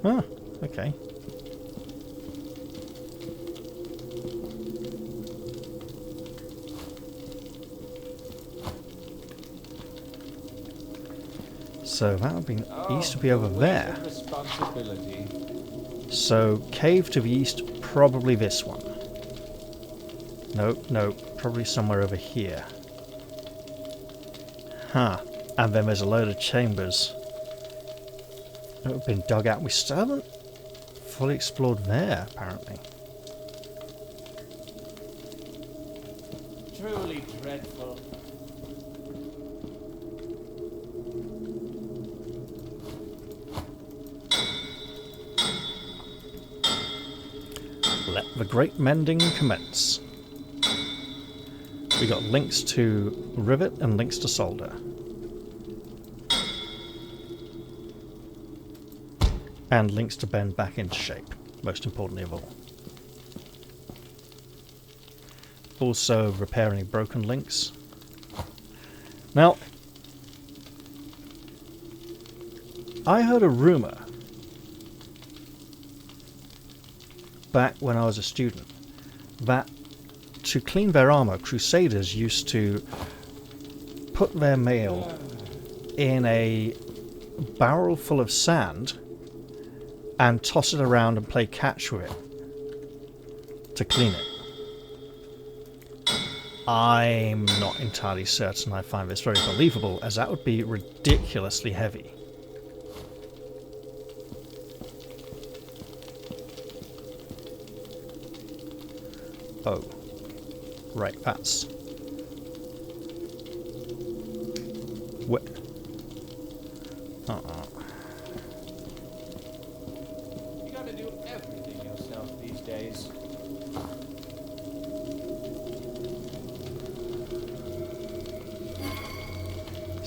Ah, okay. So that would be east to be over weight there. of responsibility. So cave to the east, probably this one. Nope, nope, probably somewhere over here. Huh. And then there's a load of chambers that have been dug out. We still haven't fully explored there, apparently. Truly dreadful. Let the great mending commence. We got links to rivet and links to solder. And links to bend back into shape, most importantly of all. Also repair any broken links. Now, I heard a rumour back when I was a student that to clean their armour, Crusaders used to put their mail in a barrel full of sand and toss it around and play catch with it to clean it. I'm not entirely certain I find this very believable, as that would be ridiculously heavy. Oh. Right, that's... What? You gotta do everything yourself these days.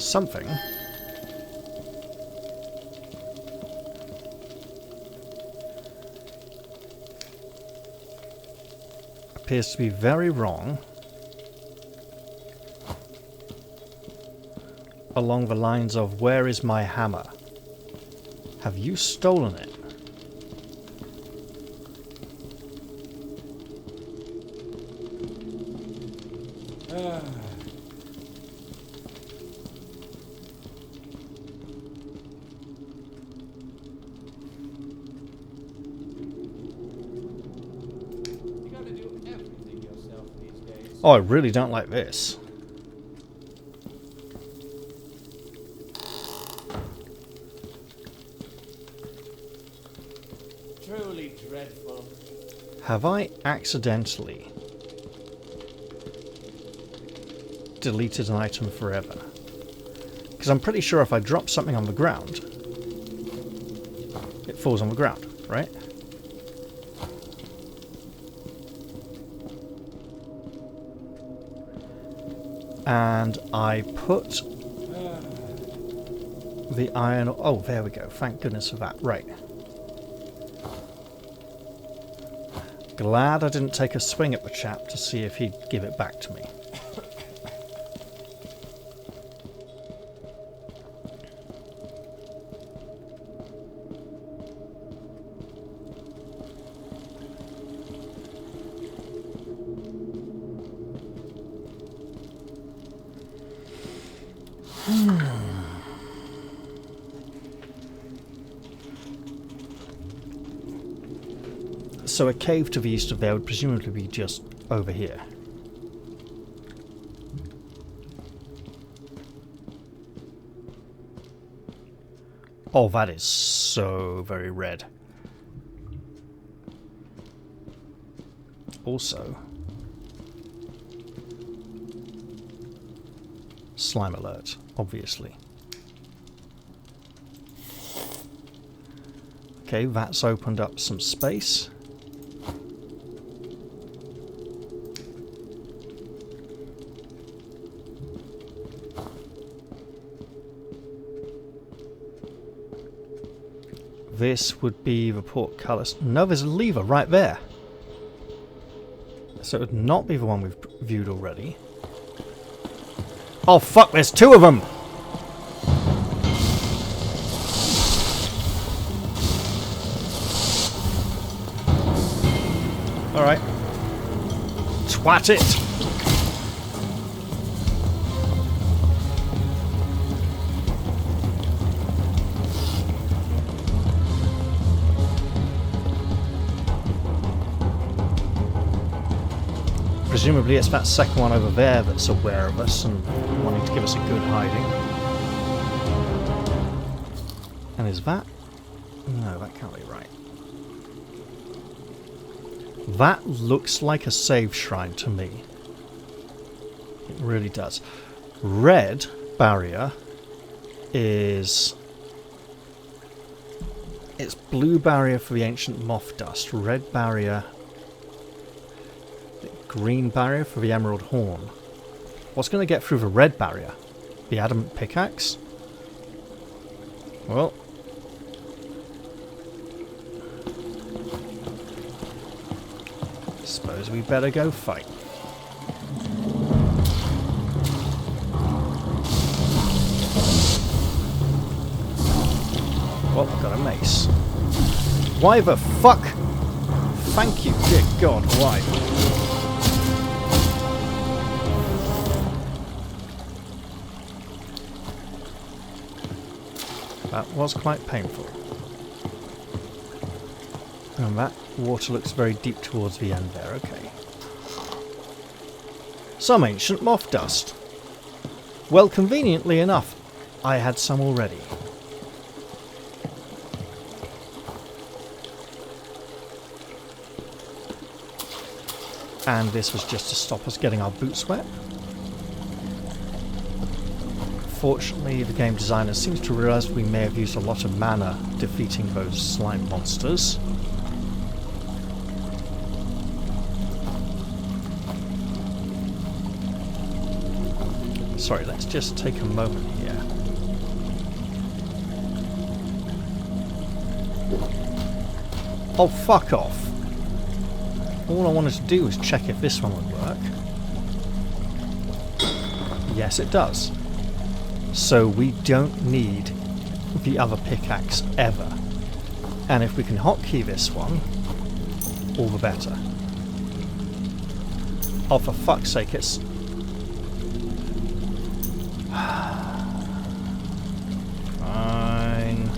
Something. Appears to be very wrong along the lines of, where is my hammer? Have you stolen it? You gotta do everything yourself these days. Oh, I really don't like this. Truly dreadful. Have I accidentally deleted an item forever? Because I'm pretty sure if I drop something on the ground, it falls on the ground, right? And I put the iron... Oh, there we go. Thank goodness for that. Right. Glad I didn't take a swing at the chap to see if he'd give it back to me. So a cave to the east of there would presumably be just over here. Oh, that is so very red. Also, slime alert, obviously. Okay, that's opened up some space. This would be the portcullis. No, there's a lever right there. So it would not be the one we've viewed already. Oh fuck, there's two of them! Alright. Twat it! Presumably it's that second one over there that's aware of us and wanting to give us a good hiding. And is that... No, that can't be right. That looks like a save shrine to me. It really does. Red barrier is... It's blue barrier for the ancient moth dust. Red barrier... Green barrier for the emerald horn. What's going to get through the red barrier? The adamant pickaxe? Well... Suppose we better go fight. Well, I've got a mace. Why the fuck? Thank you, dear God, why? That was quite painful. And that water looks very deep towards the end there, okay. Some ancient moth dust. Well, conveniently enough, I had some already. And this was just to stop us getting our boots wet. Fortunately, the game designer seems to realise we may have used a lot of mana defeating those slime monsters. Sorry, let's just take a moment here. Oh, fuck off. All I wanted to do was check if this one would work. Yes, it does. So we don't need the other pickaxe ever. And if we can hotkey this one, all the better. Oh, for fuck's sake, it's... Fine.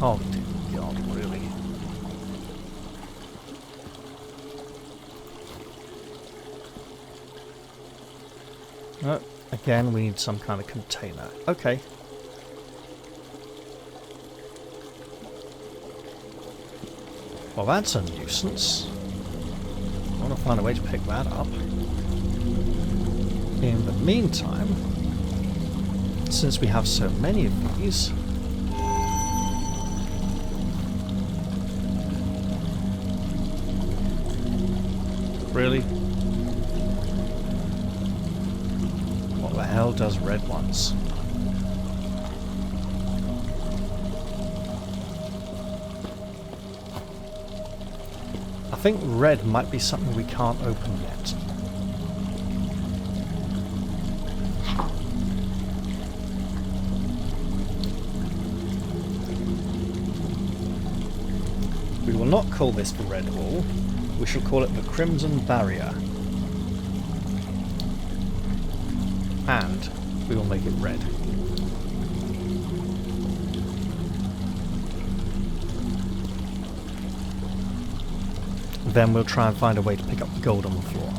Oh, dear God, really? Oh, again, we need some kind of container. Okay. Well, that's a nuisance. I want to find a way to pick that up. In the meantime, since we have so many of these... Really? What the hell does red ones? I think red might be something we can't open yet. We will not call this the Red Hall. We shall call it the Crimson Barrier. And we will make it red. Then we'll try and find a way to pick up the gold on the floor.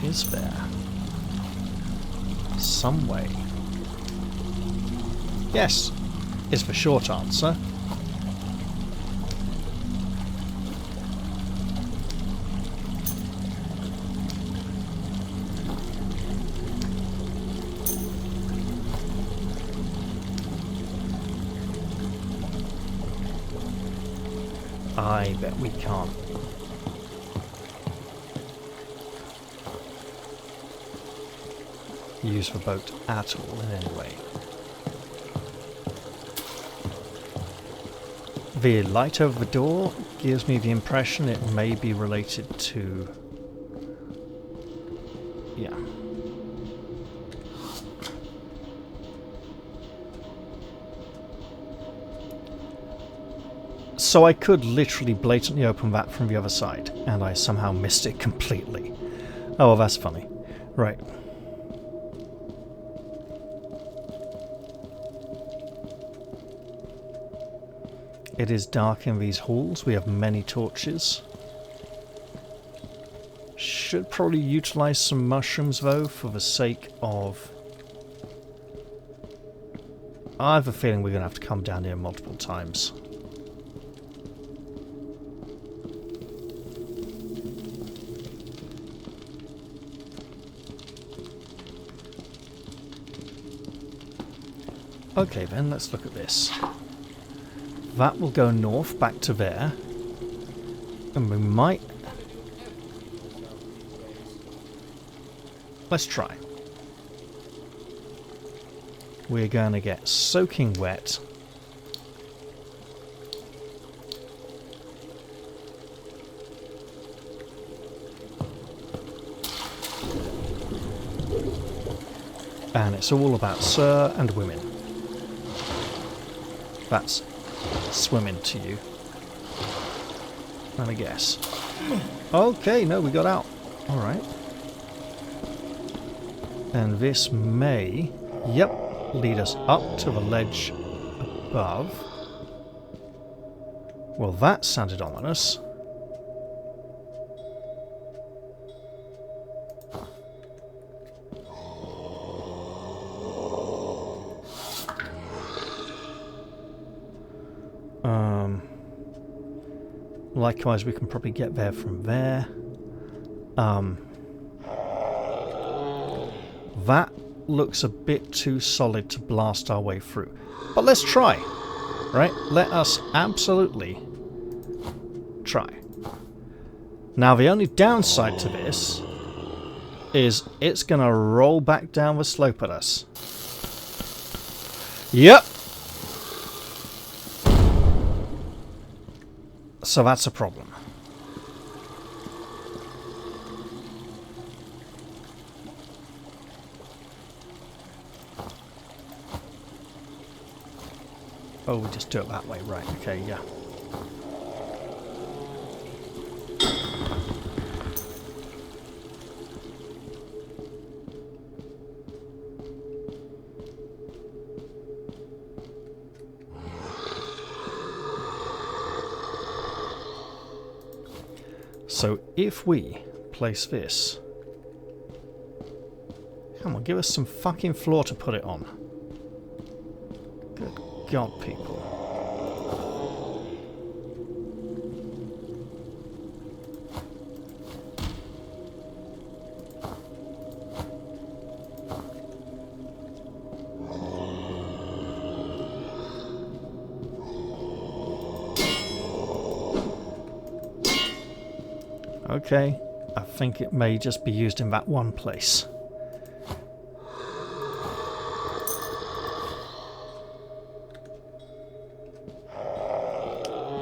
Is there some way? Yes, is the short answer. I bet we can't. Use the boat at all in any way. The light over the door gives me the impression it may be related to... yeah. So I could literally blatantly open that from the other side, and I somehow missed it completely. Oh, well, that's funny. Right. It is dark in these halls. We have many torches. Should probably utilize some mushrooms though for the sake of... I have a feeling we're going to have to come down here multiple times. Okay then, let's look at this. That will go north back to there. And we might... Let's try. We're going to get soaking wet. And it's all about Sir and women. That's swimming to you. Let me guess. Okay, no, we got out. Alright. And this may, yep, lead us up to the ledge above. Well, that sounded ominous. Likewise, we can probably get there from there. That looks a bit too solid to blast our way through. But let's try. Right? Let us absolutely try. Now, the only downside to this is it's going to roll back down the slope at us. Yep. So that's a problem. Oh, we just do it that way, right? Okay, yeah. So if we place this... Come on, give us some fucking floor to put it on. Good God, people. Okay, I think it may just be used in that one place.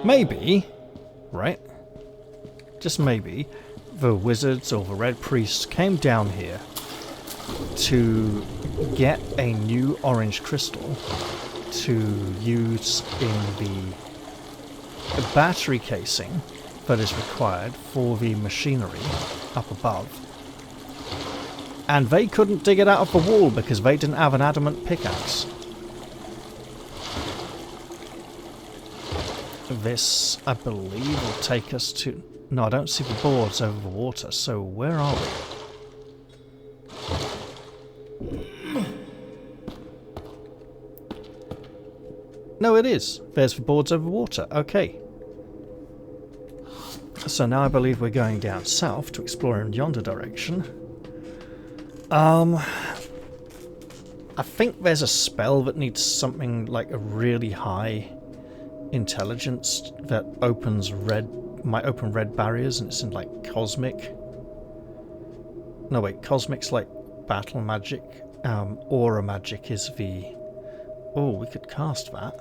Maybe, right? Just maybe, the wizards or the red priests came down here to get a new orange crystal to use in the battery casing that is required for the machinery up above. And they couldn't dig it out of the wall because they didn't have an adamant pickaxe. This, I believe, will take us to... No, I don't see the boards over the water, so where are we? No, it is. There's the boards over water. Okay. So now I believe we're going down south to explore in yonder direction. I think there's a spell that needs something like a really high intelligence that opens might open red barriers, and it's in like cosmic. No wait, cosmic's like battle magic. Aura magic is the... Oh, we could cast that.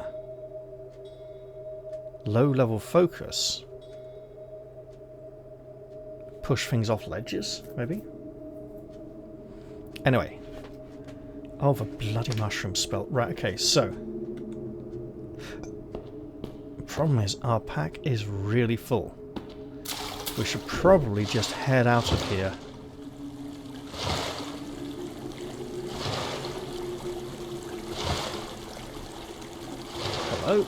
Low level focus. Push things off ledges, maybe? Anyway. Oh, the bloody mushroom spell. Right, okay, so... Problem is, our pack is really full. We should probably just head out of here Hello.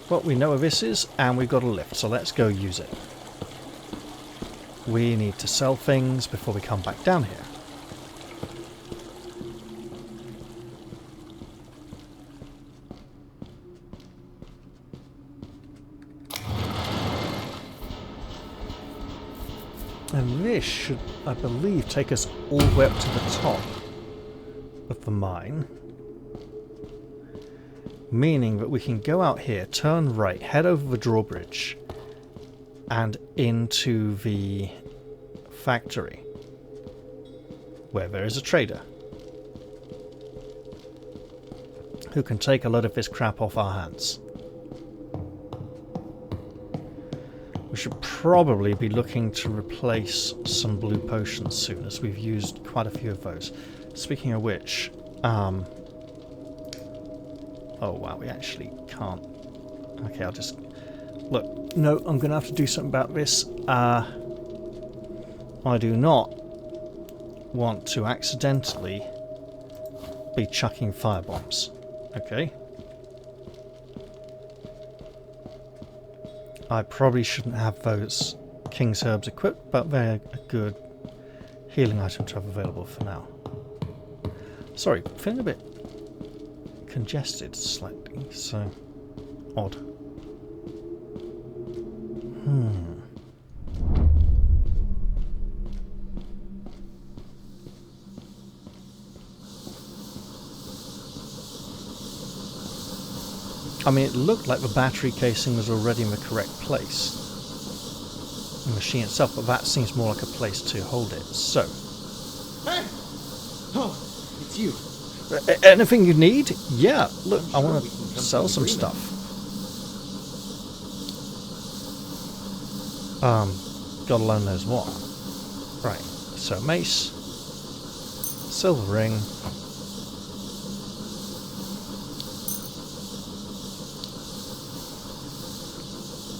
Well, we know where this is, and we've got a lift, so let's go use it. We need to sell things before we come back down here. And this should, I believe, take us all the way up to the top of the mine. Meaning that we can go out here, turn right, head over the drawbridge, and into the factory, where there is a trader who can take a lot of this crap off our hands. We should probably be looking to replace some blue potions soon, as we've used quite a few of those. Speaking of which, oh wow, we actually can't. Okay, I'll just... Look, no, I'm going to have to do something about this. I do not want to accidentally be chucking firebombs. Okay? I probably shouldn't have those King's Herbs equipped, but they're a good healing item to have available for now. Sorry, feeling a bit congested slightly, so odd. I mean, it looked like the battery casing was already in the correct place, the machine itself, but that seems more like a place to hold it. So, Hey! Oh, it's you. anything you need? Yeah, look, I'm I sure want we to can come to sell an some agreement. stuff. God alone knows what. Right, so mace, silver ring,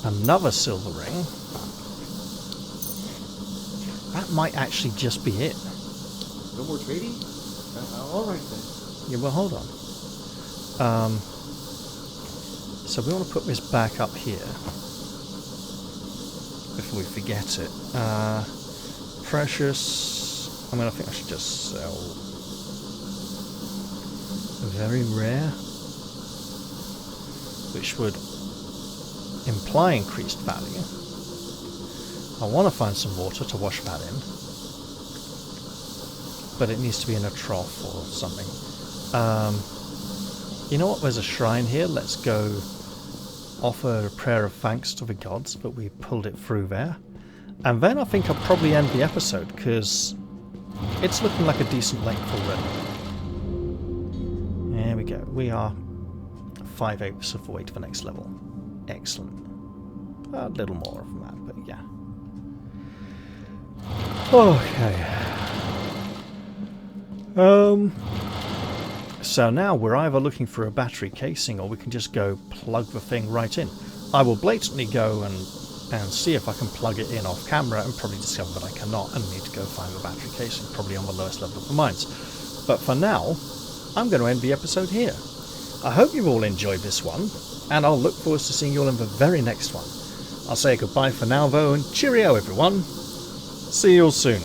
another silver ring. That might actually just be it. No more trading? All right then. Yeah, well, hold on. So we want to put this back up here before we forget it. Precious. I mean, I think I should just sell very rare, which would imply increased value. I want to find some water to wash that in, but it needs to be in a trough or something. You know what? There's a shrine here. Let's go offer a prayer of thanks to the gods that we pulled it through there. And then I think I'll probably end the episode, because it's looking like a decent length already. There we go. We are 5/8 of the way to the next level. Excellent. A little more of that, but yeah. Okay. So now we're either looking for a battery casing, or we can just go plug the thing right in. I will blatantly go and see if I can plug it in off camera, and probably discover that I cannot and need to go find the battery casing, probably on the lowest level of the mines. But for now, I'm going to end the episode here. I hope you've all enjoyed this one, and I'll look forward to seeing you all in the very next one. I'll say goodbye for now though, and cheerio everyone. See you all soon.